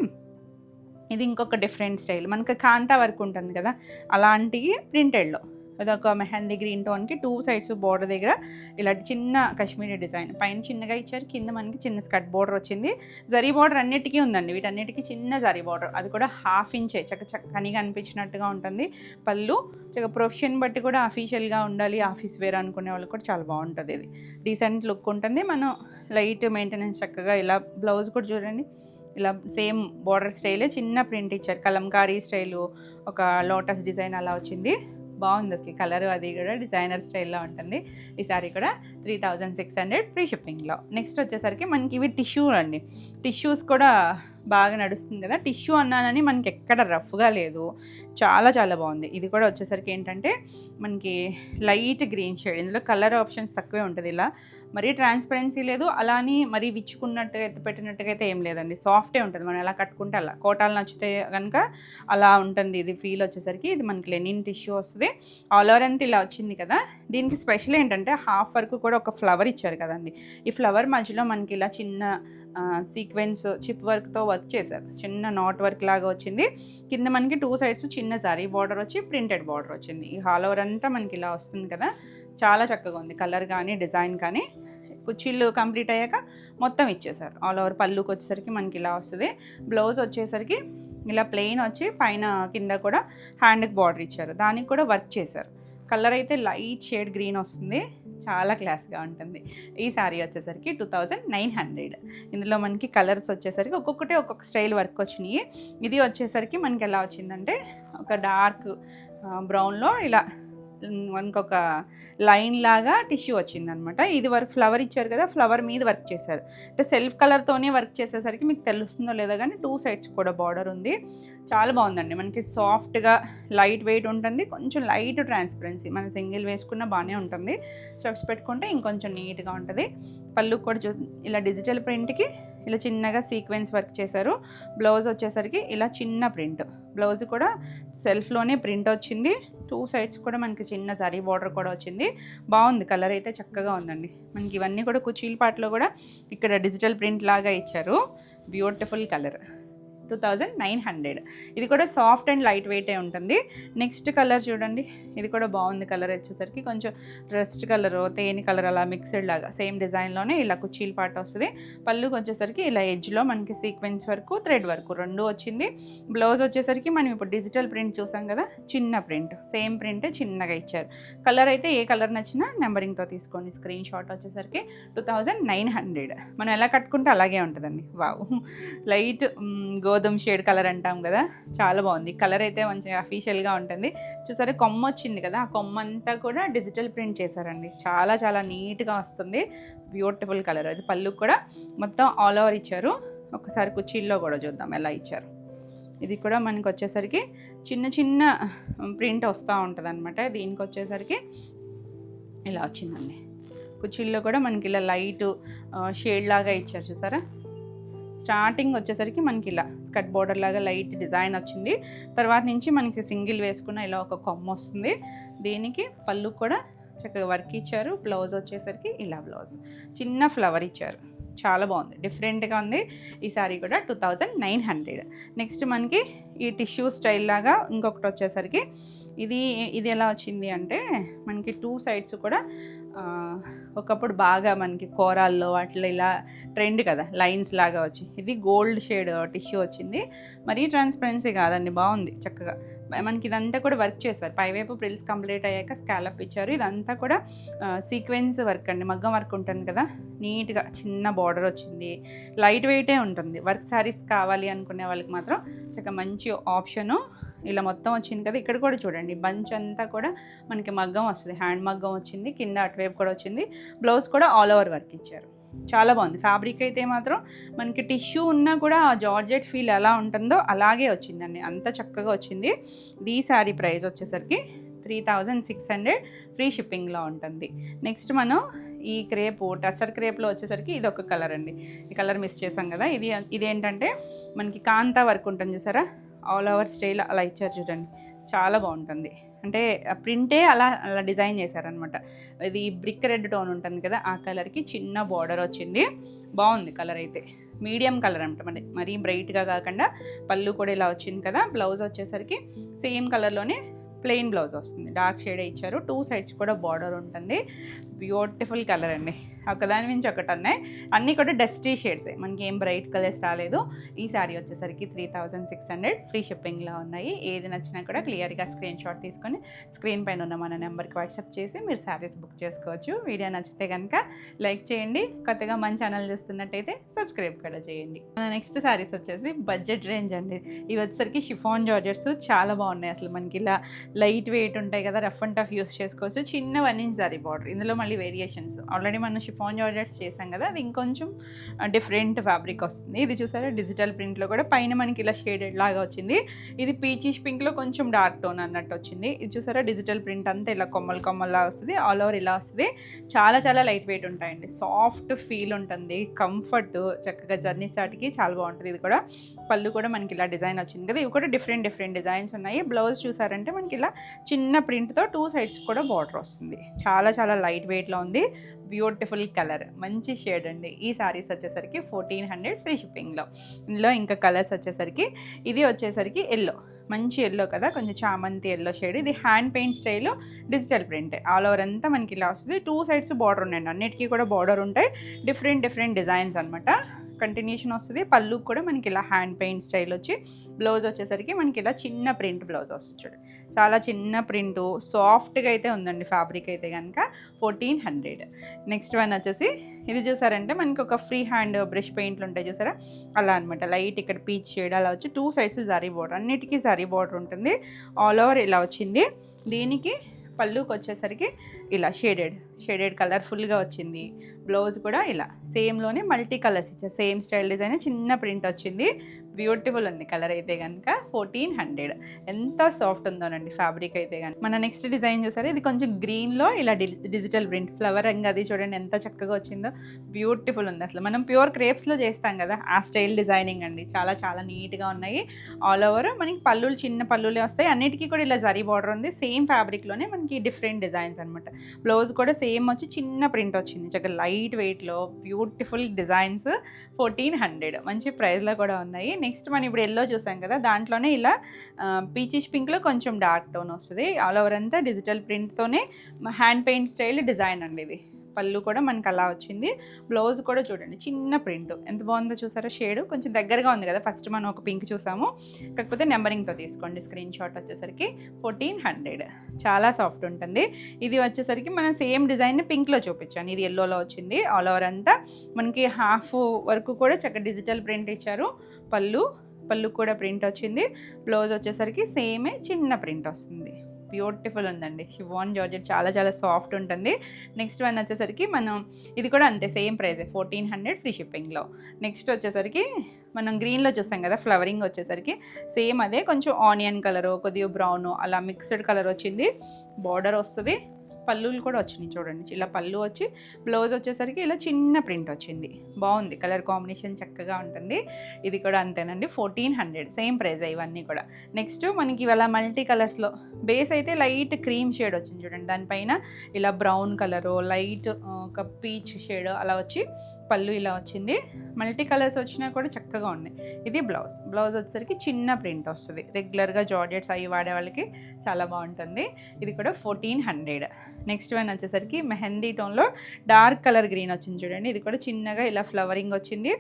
ఇది ఇంకొక డిఫరెంట్ స్టైల్, మనకి కాంతా వర్క్ ఉంటుంది కదా అలాంటి ప్రింటెడ్లో. అదొక మెహందీ గ్రీన్ టోన్కి 2 సైడ్స్ బార్డర్ దగ్గర ఇలాంటి చిన్న కాశ్మీరీ డిజైన్, పైన చిన్నగా ఇచ్చారు, కింద మనకి చిన్న స్కర్ట్ బార్డర్ వచ్చింది. జరీ బార్డర్ అన్నిటికీ ఉందండి, వీటన్నిటికీ చిన్న జరీ బార్డర్, అది కూడా 1/2 ఇంచే చక్కగా అనిపించినట్టుగా ఉంటుంది. పళ్ళు చక్కగా ప్రొఫెషన్ బట్టి కూడా అఫీషియల్గా ఉండాలి, ఆఫీస్ వేర్ అనుకునే వాళ్ళకి కూడా చాలా బాగుంటుంది. ఇది డీసెంట్ లుక్ ఉంటుంది. మనం లైట్ మెయింటెనెన్స్ చక్కగా. ఇలా బ్లౌజ్ కూడా చూడండి, ఇలా సేమ్ బార్డర్ స్టైలే చిన్న ప్రింట్ ఇచ్చారు, కలంకారీ స్టైలు, ఒక లోటస్ డిజైన్ అలా వచ్చింది. బాగుంది అసలు కలర్, అది కూడా డిజైనర్ స్టైల్లో ఉంటుంది. ఈ సారీ కూడా 3600 ఫ్రీ షిప్పింగ్లో. నెక్స్ట్ వచ్చేసరికి మనకి ఇవి టిష్యూ అండి, టిష్యూస్ కూడా బాగా నడుస్తుంది కదా. టిష్యూ అన్నానని మనకి ఎక్కడ రఫ్గా లేదు, చాలా చాలా బాగుంది. ఇది కూడా వచ్చేసరికి ఏంటంటే మనకి లైట్ గ్రీన్ షేడ్, ఇందులో కలర్ ఆప్షన్స్ తక్కువే ఉంటుంది. ఇలా మరీ ట్రాన్స్పరెన్సీ లేదు, అలా అని మరీ విచ్చుకున్నట్టుగా ఎత్తి పెట్టినట్టుగా అయితే ఏం లేదండి, సాఫ్టే ఉంటుంది. మనం ఎలా కట్టుకుంటే అలా, కోటాలు నచ్చితే కనుక అలా ఉంటుంది. ఇది ఫీల్ వచ్చేసరికి ఇది మనకి లెనిన్ టిష్యూ వస్తుంది. ఆల్ ఓవర్ అంతా ఇలా వచ్చింది కదా. దీనికి స్పెషల్ ఏంటంటే హాఫ్ వరకు కూడా ఒక ఫ్లవర్ ఇచ్చారు కదండి. ఈ ఫ్లవర్ మధ్యలో మనకి ఇలా చిన్న సీక్వెన్స్ చిప్ వర్క్తో వర్క్ చేశారు, చిన్న నాట్ వర్క్ లాగా వచ్చింది. కింద మనకి 2 సైడ్స్ చిన్న జరీ బార్డర్ వచ్చి ప్రింటెడ్ బార్డర్ వచ్చింది. ఈ ఆల్ ఓవర్ అంతా మనకి ఇలా వస్తుంది కదా, చాలా చక్కగా ఉంది కలర్ కానీ డిజైన్ కానీ. కుర్చీలు కంప్లీట్ అయ్యాక మొత్తం ఇచ్చేసారు. ఆల్ ఓవర్ పళ్ళుకి వచ్చేసరికి మనకి ఇలా వస్తుంది. బ్లౌజ్ వచ్చేసరికి ఇలా ప్లెయిన్ వచ్చి పైన కింద కూడా హ్యాండ్కి బార్డర్ ఇచ్చారు, దానికి కూడా వర్క్ చేశారు. కలర్ అయితే లైట్ షేడ్ గ్రీన్ వస్తుంది, చాలా క్లాస్గా ఉంటుంది. ఈ శారీ వచ్చేసరికి 2900. ఇందులో మనకి కలర్స్ వచ్చేసరికి ఒక్కొక్కటి ఒక్కొక్క స్టైల్ వర్క్ వచ్చినాయి. ఇది వచ్చేసరికి మనకి ఎలా వచ్చిందంటే ఒక డార్క్ బ్రౌన్లో ఇలా మనకు ఒక లైన్ లాగా టిష్యూ వచ్చిందనమాట. ఇది వర్క్ ఫ్లవర్ ఇచ్చారు కదా, ఫ్లవర్ మీద వర్క్ చేశారు. అంటే సెల్ఫ్ కలర్తోనే వర్క్ చేసేసరికి మీకు తెలుస్తుందో లేదో కానీ 2 సైడ్స్ కూడా బార్డర్ ఉంది. చాలా బాగుందండి. మనకి సాఫ్ట్గా లైట్ వెయిట్ ఉంటుంది, కొంచెం లైట్ ట్రాన్స్పరెన్సీ. మన సింగిల్ వేసుకున్న బాగానే ఉంటుంది, స్టెప్స్ పెట్టుకుంటే ఇంకొంచెం నీట్గా ఉంటుంది. పళ్ళు కూడా ఇలా డిజిటల్ ప్రింట్కి ఇలా చిన్నగా సీక్వెన్స్ వర్క్ చేశారు. బ్లౌజ్ వచ్చేసరికి ఇలా చిన్న ప్రింట్, బ్లౌజ్ కూడా సెల్ఫ్లోనే ప్రింట్ వచ్చింది. 2 సైడ్స్ కూడా మనకి చిన్న జరీ బార్డర్ కూడా వచ్చింది. బాగుంది, కలర్ అయితే చక్కగా ఉందండి. మనకి ఇవన్నీ కూడా కుచీల పాటలో కూడా ఇక్కడ డిజిటల్ ప్రింట్ లాగా ఇచ్చారు. Beautiful colour, 2900. ఇది కూడా సాఫ్ట్ అండ్ లైట్ వెయిటే ఉంటుంది. నెక్స్ట్ కలర్ చూడండి, ఇది కూడా బాగుంది. కలర్ వచ్చేసరికి కొంచెం రస్ట్ కలర్, తేని కలర్ అలా మిక్స్డ్ లాగా సేమ్ డిజైన్లోనే ఇలా కుచీల పాట వస్తుంది. పళ్ళుకి వచ్చేసరికి ఇలా ఎడ్జ్లో మనకి సీక్వెన్స్ వరకు థ్రెడ్ వరకు 2 వచ్చింది. బ్లౌజ్ వచ్చేసరికి మనం ఇప్పుడు డిజిటల్ ప్రింట్ చూసాం కదా, చిన్న ప్రింట్, సేమ్ ప్రింటే చిన్నగా ఇచ్చారు. కలర్ అయితే ఏ కలర్ నచ్చినా నెంబరింగ్తో తీసుకోండి. స్క్రీన్ షాట్ వచ్చేసరికి 2900. మనం ఎలా కట్టుకుంటే అలాగే ఉంటుందండి. వావ్, లైట్ గోధుమ షేడ్ కలర్ అంటాం కదా, చాలా బాగుంది. కలర్ అయితే మంచిగా అఫీషియల్గా ఉంటుంది. చూసారా కొమ్మ వచ్చింది కదా, ఆ కొమ్మ అంతా కూడా డిజిటల్ ప్రింట్ చేశారండి. చాలా చాలా నీట్గా వస్తుంది. Beautiful colour. అది పళ్ళు కూడా మొత్తం ఆల్ ఓవర్ ఇచ్చారు. ఒకసారి కుర్చీల్లో కూడా చూద్దాం ఎలా ఇచ్చారు. ఇది కూడా మనకు వచ్చేసరికి చిన్న చిన్న ప్రింట్ వస్తూ ఉంటుంది అనమాట. దీనికి వచ్చేసరికి ఇలా వచ్చిందండి. కుర్చీల్లో కూడా మనకి ఇలా లైట్ షేడ్ లాగా ఇచ్చారు చూసారా. స్టార్టింగ్ వచ్చేసరికి మనకి ఇలా స్కర్ట్ బోర్డర్ లాగా లైట్ డిజైన్ వచ్చింది. తర్వాత నుంచి మనకి సింగిల్ వేసుకున్న ఇలా ఒక కొమ్మ వస్తుంది. దీనికి పళ్ళు కూడా చక్కగా వర్క్ ఇచ్చారు. బ్లౌజ్ వచ్చేసరికి ఇలా బ్లౌజ్ చిన్న ఫ్లవర్ ఇచ్చారు. చాలా బాగుంది, డిఫరెంట్గా ఉంది. ఈ సారీ కూడా 2900. నెక్స్ట్ మనకి ఈ టిష్యూ స్టైల్ లాగా ఇంకొకటి వచ్చేసరికి ఇది ఎలా వచ్చింది అంటే మనకి 2 సైడ్స్ కూడా ఒకప్పుడు బాగా మనకి కోరాల్లో వాటిలో ఇలా ట్రెండ్ కదా, లైన్స్ లాగా వచ్చి ఇది గోల్డ్ షేడ్ టిష్యూ వచ్చింది. మరీ ట్రాన్స్పరెన్సీ కాదండి, బాగుంది చక్కగా. మనకి ఇదంతా కూడా వర్క్ చేశారు. పైవైపు ప్రిల్స్ కంప్లీట్ అయ్యాక స్కాలప్ ఇచ్చారు. ఇదంతా కూడా సీక్వెన్స్ వర్క్ అండి, మగ్గం వర్క్ ఉంటుంది కదా, నీట్గా చిన్న బార్డర్ వచ్చింది. లైట్ వెయిటే ఉంటుంది. వర్క్ శారీస్ కావాలి అనుకునే వాళ్ళకి మాత్రం చక్కగా మంచి ఆప్షను. ఇలా మొత్తం వచ్చింది కదా, ఇక్కడ కూడా చూడండి బంచ్ అంతా కూడా మనకి మగ్గం వస్తుంది, హ్యాండ్ మగ్గం వచ్చింది. కింద అటువైపు కూడా వచ్చింది. బ్లౌజ్ కూడా ఆల్ ఓవర్ వర్క్ ఇచ్చారు. చాలా బాగుంది. ఫ్యాబ్రిక్ అయితే మాత్రం మనకి టిష్యూ ఉన్నా కూడా ఆ జార్జెట్ ఫీల్ ఎలా ఉంటుందో అలాగే వచ్చిందండి, అంత చక్కగా వచ్చింది. ఈ శారీ ప్రైస్ వచ్చేసరికి 3600 ఫ్రీ షిప్పింగ్లో ఉంటుంది. నెక్స్ట్ మనం ఈ క్రేపు టసర్ క్రేప్లో వచ్చేసరికి ఇది ఒక కలర్ అండి. ఈ కలర్ మిస్ చేసాం కదా. ఇదేంటంటే మనకి కాంతా వర్క్ ఉంటుంది చూసారా, ఆల్ ఓవర్ స్టైల్ అలా ఇచ్చారు చూడండి, చాలా బాగుంటుంది. అంటే ప్రింటే అలా డిజైన్ చేశారనమాట. ఇది బ్రిక్ రెడ్ టోన్ ఉంటుంది కదా, ఆ కలర్కి చిన్న బార్డర్ వచ్చింది. బాగుంది కలర్ అయితే, మీడియం కలర్ అనమాట, మరీ బ్రైట్గా కాకుండా. పళ్ళు కూడా ఇలా వచ్చింది కదా. బ్లౌజ్ వచ్చేసరికి సేమ్ కలర్లోనే ప్లెయిన్ బ్లౌజ్ వస్తుంది, డార్క్ షేడ్ ఇచ్చారు. 2 సైడ్స్ కూడా బార్డర్ ఉంటుంది. బ్యూటిఫుల్ కలర్ అండి. ఒకదాని నుంచి ఒకటి ఉన్నాయి, అన్నీ కూడా డస్టీ షేడ్సే, మనకి ఏం బ్రైట్ కలర్స్ రాలేదు. ఈ శారీ వచ్చేసరికి 3600 ఫ్రీ షిప్పింగ్లో ఉన్నాయి. ఏది నచ్చినా కూడా క్లియర్గా స్క్రీన్ షాట్ తీసుకొని స్క్రీన్ పైన ఉన్న మన నెంబర్కి వాట్సాప్ చేసి మీరు శారీస్ బుక్ చేసుకోవచ్చు. వీడియో నచ్చితే కనుక లైక్ చేయండి, కొత్తగా మన ఛానల్ చూస్తున్నట్టయితే సబ్స్క్రైబ్ కూడా చేయండి. మన నెక్స్ట్ శారీస్ వచ్చేసి బడ్జెట్ రేంజ్ అండి. ఇవి వచ్చేసరికి షిఫాన్ జార్జెట్స్ చాలా బాగున్నాయి. అసలు మనకి ఇలా లైట్ వెయిట్ ఉంటాయి కదా, రఫ్ అండ్ టఫ్ యూస్ చేసుకోవచ్చు. చిన్న 1 ఇంచ్ జరీ బార్డర్, ఇందులో మళ్ళీ వేరియేషన్స్. ఆల్రెడీ మనం షిఫాన్ జార్జెట్స్ చేసాం కదా, అది ఇంకొంచెం డిఫరెంట్ ఫ్యాబ్రిక్ వస్తుంది. ఇది చూసారా డిజిటల్ ప్రింట్లో కూడా పైన మనకి ఇలా షేడెడ్ లాగా వచ్చింది. ఇది పీచిష్ పింక్లో కొంచెం డార్క్ టోన్ అన్నట్టు వచ్చింది. ఇది చూసారా డిజిటల్ ప్రింట్ అంతా ఇలా కొమ్మలు కొమ్మల్లా వస్తుంది, ఆల్ ఓవర్ ఇలా వస్తుంది. చాలా చాలా లైట్ వెయిట్ ఉంటాయండి, సాఫ్ట్ ఫీల్ ఉంటుంది, కంఫర్ట్, చక్కగా జర్నీ స్టార్ట్కి చాలా బాగుంటుంది. ఇది కూడా పళ్ళు కూడా మనకి ఇలా డిజైన్ వచ్చింది కదా, ఇవి కూడా డిఫరెంట్ డిజైన్స్ ఉన్నాయి. బ్లౌజ్ చూసారంటే మనకి ఇలా చిన్న ప్రింట్తో 2 సైడ్స్ కూడా బార్డర్ వస్తుంది. చాలా చాలా లైట్ వెయిట్లో ఉంది. బ్యూటిఫుల్ కలర్, మంచి షేడ్ అండి. ఈ శారీస్ వచ్చేసరికి 1400 ఫ్రీ షిప్పింగ్లో. ఇందులో ఇంకా కలర్స్ వచ్చేసరికి ఇది వచ్చేసరికి ఎల్లో, మంచి ఎల్లో కదా, కొంచెం చామంతి ఎల్లో షేడ్. ఇది hand paint style digital print, all over అంతా మనకి ఇలా వస్తుంది. 2 సైడ్స్ బార్డర్ ఉన్నాయండి, అన్నిటికీ కూడా బార్డర్ ఉంటాయి. డిఫరెంట్ డిజైన్స్ అనమాట. కంటిన్యూషన్ వస్తుంది. పళ్ళు కూడా మనకి ఇలా హ్యాండ్ పెయింట్ స్టైల్ వచ్చి, బ్లౌజ్ వచ్చేసరికి మనకి ఇలా చిన్న ప్రింట్ బ్లౌజ్ వస్తుంది చూడండి. చాలా చిన్న ప్రింట్, సాఫ్ట్గా అయితే ఉందండి ఫ్యాబ్రిక్ అయితే కనుక 1400. నెక్స్ట్ వన్ వచ్చేసి ఇది చూసారంటే మనకి ఒక ఫ్రీ హ్యాండ్ బ్రష్ పెయింట్లు ఉంటాయి చూసారా, అలా అనమాట. లైట్ ఇక్కడ పీచ్ షేడ్ అలా వచ్చి 2 సైడ్స్ జరీ బోర్డర్, అన్నిటికీ జరీ బోర్డర్ ఉంటుంది. ఆల్ ఓవర్ ఇలా వచ్చింది. దీనికి పళ్ళుకి వచ్చేసరికి ఇలా షేడెడ్ కలర్ఫుల్గా వచ్చింది. బ్లౌజ్ కూడా ఇలా సేమ్లోనే మల్టీ కలర్స్ ఇచ్చారు, సేమ్ స్టైల్ డిజైన్, చిన్న ప్రింట్ వచ్చింది. బ్యూటిఫుల్ ఉంది కలర్ అయితే కనుక 1400. ఎంత సాఫ్ట్ ఉందోనండి ఫ్యాబ్రిక్ అయితే కనుక. మన నెక్స్ట్ డిజైన్ చూసారు, ఇది కొంచెం గ్రీన్లో ఇలా డిజిటల్ ప్రింట్ ఫ్లవర్ రంగు, అది చూడండి ఎంత చక్కగా వచ్చిందో, బ్యూటిఫుల్ ఉంది. అసలు మనం ప్యూర్ క్రేప్స్లో చేస్తాం కదా ఆ స్టైల్ డిజైనింగ్ అండి. చాలా చాలా నీట్గా ఉన్నాయి. ఆల్ ఓవర్ మనకి పళ్ళులు చిన్న పళ్ళులే వస్తాయి, అన్నిటికీ కూడా ఇలా జరీ బార్డర్ ఉంది. సేమ్ ఫ్యాబ్రిక్లోనే మనకి డిఫరెంట్ డిజైన్స్ అనమాట. బ్లౌజ్ కూడా సేమ్ వచ్చి చిన్న ప్రింట్ వచ్చింది, చక్కగా లైట్ వెయిట్లో బ్యూటిఫుల్ డిజైన్స్. 1400 మంచి ప్రైస్లో కూడా ఉన్నాయి. నెక్స్ట్ మనం ఇప్పుడు ఎల్లో చూసాం కదా, దాంట్లోనే ఇలా పీచిష్ పింక్లో కొంచెం డార్క్ టోన్ వస్తుంది. ఆల్ ఓవర్ అంతా డిజిటల్ ప్రింట్తోనే హ్యాండ్ పెయింట్ స్టైల్ డిజైన్ అండి ఇది. పళ్ళు కూడా మనకు అలా వచ్చింది. బ్లౌజ్ కూడా చూడండి చిన్న ప్రింట్ ఎంత బాగుందో చూసారా. షేడ్ కొంచెం దగ్గరగా ఉంది కదా, ఫస్ట్ మనం ఒక పింక్ చూసాము, కాకపోతే నెంబరింగ్తో తీసుకోండి స్క్రీన్ షాట్. వచ్చేసరికి 1400. చాలా సాఫ్ట్ ఉంటుంది. ఇది వచ్చేసరికి మనం సేమ్ డిజైన్ పింక్లో చూపించాను, ఇది ఎల్లోలో వచ్చింది. ఆల్ ఓవర్ అంతా మనకి హాఫ్ వరకు కూడా చక్కగా డిజిటల్ ప్రింట్ ఇచ్చారు. పళ్ళు కూడా ప్రింట్ వచ్చింది. బ్లౌజ్ వచ్చేసరికి సేమే చిన్న ప్రింట్ వస్తుంది. బ్యూటిఫుల్ ఉందండి. షిఫాన్ జార్జెట్ చాలా చాలా సాఫ్ట్ ఉంటుంది. నెక్స్ట్ వన్ వచ్చేసరికి మనం ఇది కూడా అంతే సేమ్ ప్రైస్ 1400 ఫ్రీ షిప్పింగ్లో. నెక్స్ట్ వచ్చేసరికి మనం గ్రీన్లో చూసాం కదా, ఫ్లవరింగ్ వచ్చేసరికి సేమ్ అదే, కొంచెం ఆనియన్ కలరు కొద్దిగా బ్రౌన్ అలా మిక్స్డ్ కలర్ వచ్చింది. బార్డర్ వస్తుంది, పళ్ళులు కూడా వచ్చినాయి చూడండి. ఇలా పళ్ళు వచ్చి బ్లౌజ్ వచ్చేసరికి ఇలా చిన్న ప్రింట్ వచ్చింది. బాగుంది, కలర్ కాంబినేషన్ చక్కగా ఉంటుంది. ఇది కూడా అంతేనండి 1400 సేమ్ ప్రైస్ ఇవన్నీ కూడా. నెక్స్ట్ మనకి ఇవాళ మల్టీ కలర్స్లో బేస్ అయితే లైట్ క్రీమ్ షేడ్ వచ్చింది చూడండి, దానిపైన ఇలా బ్రౌన్ కలరు లైట్ ఒక పీచ్ షేడ్ అలా వచ్చి పళ్ళు ఇలా వచ్చింది. మల్టీ కలర్స్ వచ్చినా కూడా చక్కగా ఉన్నాయి. ఇది బ్లౌజ్ వచ్చేసరికి చిన్న ప్రింట్ వస్తుంది. రెగ్యులర్గా జార్జెట్స్ అవి వాడే వాళ్ళకి చాలా బాగుంటుంది. ఇది కూడా 1400. నెక్స్ట్ వన్ వచ్చేసరికి మెహందీ టోన్లో డార్క్ కలర్ గ్రీన్ వచ్చింది చూడండి. ఇది కూడా చిన్నగా ఇలా ఫ్లవరింగ్ వచ్చింది.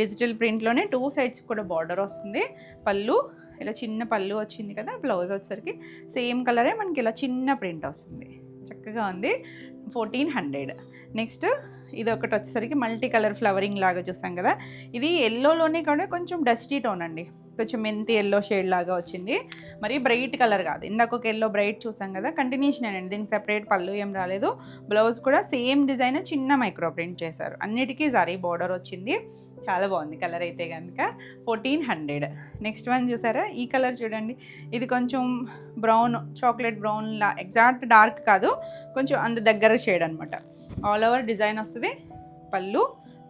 డిజిటల్ ప్రింట్లోనే 2 సైడ్స్ కూడా బార్డర్ వస్తుంది. పళ్ళు ఇలా చిన్న పళ్ళు వచ్చింది కదా. బ్లౌజ్ వచ్చేసరికి సేమ్ కలరే మనకి ఇలా చిన్న ప్రింట్ వస్తుంది. చక్కగా ఉంది 1400. నెక్స్ట్ ఇది ఒకటి వచ్చేసరికి మల్టీ కలర్ ఫ్లవరింగ్ లాగా చూసాం కదా, ఇది ఎల్లోలోనే కూడా కొంచెం డస్టీ టోన్ అండి, కొంచెం మెంతి ఎల్లో షేడ్ లాగా వచ్చింది. మరి బ్రైట్ కలర్ కాదు, ఇందాక ఒక ఎల్లో బ్రైట్ చూసాం కదా, కంటిన్యూషన్ అండి. దీనికి సెపరేట్ పళ్ళు ఏం రాలేదు. బ్లౌజ్ కూడా సేమ్ డిజైన్ చిన్న మైక్రో ప్రింట్ చేశారు. అన్నిటికీ జరీ బార్డర్ వచ్చింది. చాలా బాగుంది కలర్ అయితే కనుక 1400. నెక్స్ట్ వన్ చూసారా, ఈ కలర్ చూడండి. ఇది కొంచెం బ్రౌన్, చాక్లెట్ బ్రౌన్ లా, ఎగ్జాక్ట్ డార్క్ కాదు, కొంచెం అంత దగ్గర షేడ్ అనమాట. ఆల్ ఓవర్ డిజైన్ వస్తుంది. పళ్ళు,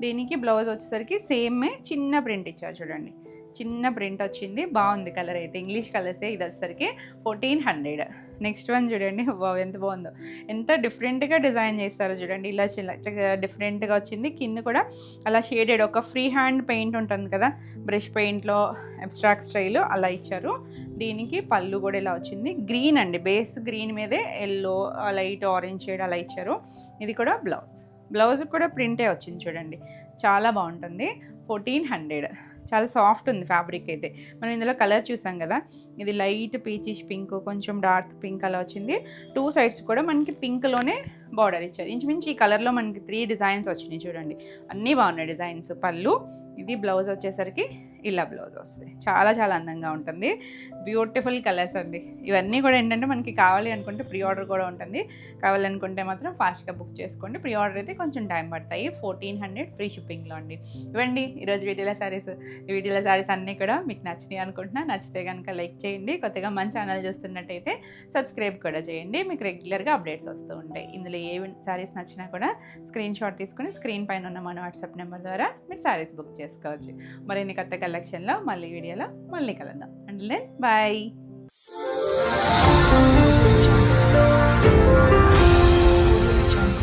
దీనికి బ్లౌజ్ వచ్చేసరికి సేమే చిన్న ప్రింట్ ఇచ్చారు చూడండి, చిన్న ప్రింట్ వచ్చింది. బాగుంది కలర్ అయితే, ఇంగ్లీష్ కలర్సే. ఇది వచ్చేసరికి 1400. నెక్స్ట్ వన్ చూడండి, ఎంత బాగుందో, ఎంత డిఫరెంట్గా డిజైన్ చేస్తారో చూడండి. ఇలా డిఫరెంట్గా వచ్చింది. కింద కూడా అలా షేడెడ్ ఒక ఫ్రీ హ్యాండ్ పెయింట్ ఉంటుంది కదా, బ్రష్ పెయింట్లో అబ్స్ట్రాక్ట్ స్టైల్ అలా ఇచ్చారు. దీనికి పళ్ళు కూడా ఇలా వచ్చింది. గ్రీన్ అండి, బేస్ గ్రీన్ మీదే ఎల్లో లైట్ ఆరెంజ్ షేడ్ అలా ఇచ్చారు. ఇది కూడా బ్లౌజ్ కూడా ప్రింటే వచ్చింది చూడండి, చాలా బాగుంటుంది. 1400. చాలా సాఫ్ట్ ఉంది ఫ్యాబ్రిక్ అయితే. మనం ఇందులో కలర్ చూసాం కదా, ఇది లైట్ పీచిష్ పింక్, కొంచెం డార్క్ పింక్ అలా వచ్చింది. 2 సైడ్స్ కూడా మనకి పింక్లోనే బార్డర్ ఇచ్చారు. ఇంచుమించు ఈ కలర్లో మనకి 3 డిజైన్స్ వచ్చినాయి చూడండి, అన్నీ బాగున్నాయి డిజైన్స్. పళ్ళు, ఇది బ్లౌజ్ వచ్చేసరికి ఇలా బ్లౌజ్ వస్తుంది. చాలా చాలా అందంగా ఉంటుంది. బ్యూటిఫుల్ కలర్స్ అండి. ఇవన్నీ కూడా ఏంటంటే మనకి కావాలి అనుకుంటే ప్రీ ఆర్డర్ కూడా ఉంటుంది. కావాలనుకుంటే మాత్రం ఫాస్ట్గా బుక్ చేసుకోండి. ప్రీ ఆర్డర్ అయితే కొంచెం టైం పడతాయి. 1400 ఫ్రీ షిప్పింగ్లో అండి. ఇవ్వండి ఈరోజు వీడియోలో శారీస్. ఈ వీడియోలో శారీస్ అన్నీ కూడా మీకు నచ్చినాయి అనుకుంటున్నా. నచ్చితే కనుక లైక్ చేయండి. కొత్తగా మన ఛానల్ చూస్తున్నట్టయితే సబ్స్క్రైబ్ కూడా చేయండి. మీకు రెగ్యులర్గా అప్డేట్స్ వస్తూ ఉంటాయి. ఇందులో ఏ శారీస్ నచ్చినా కూడా స్క్రీన్ షాట్ తీసుకుని స్క్రీన్ పైన ఉన్న మన వాట్సాప్ నెంబర్ ద్వారా మీరు శారీస్ బుక్ చేసుకోవచ్చు. మరిన్ని కొత్త కలెక్షన్లో మళ్ళీ వీడియోలో మళ్ళీ కలుద్దాం. And then bye.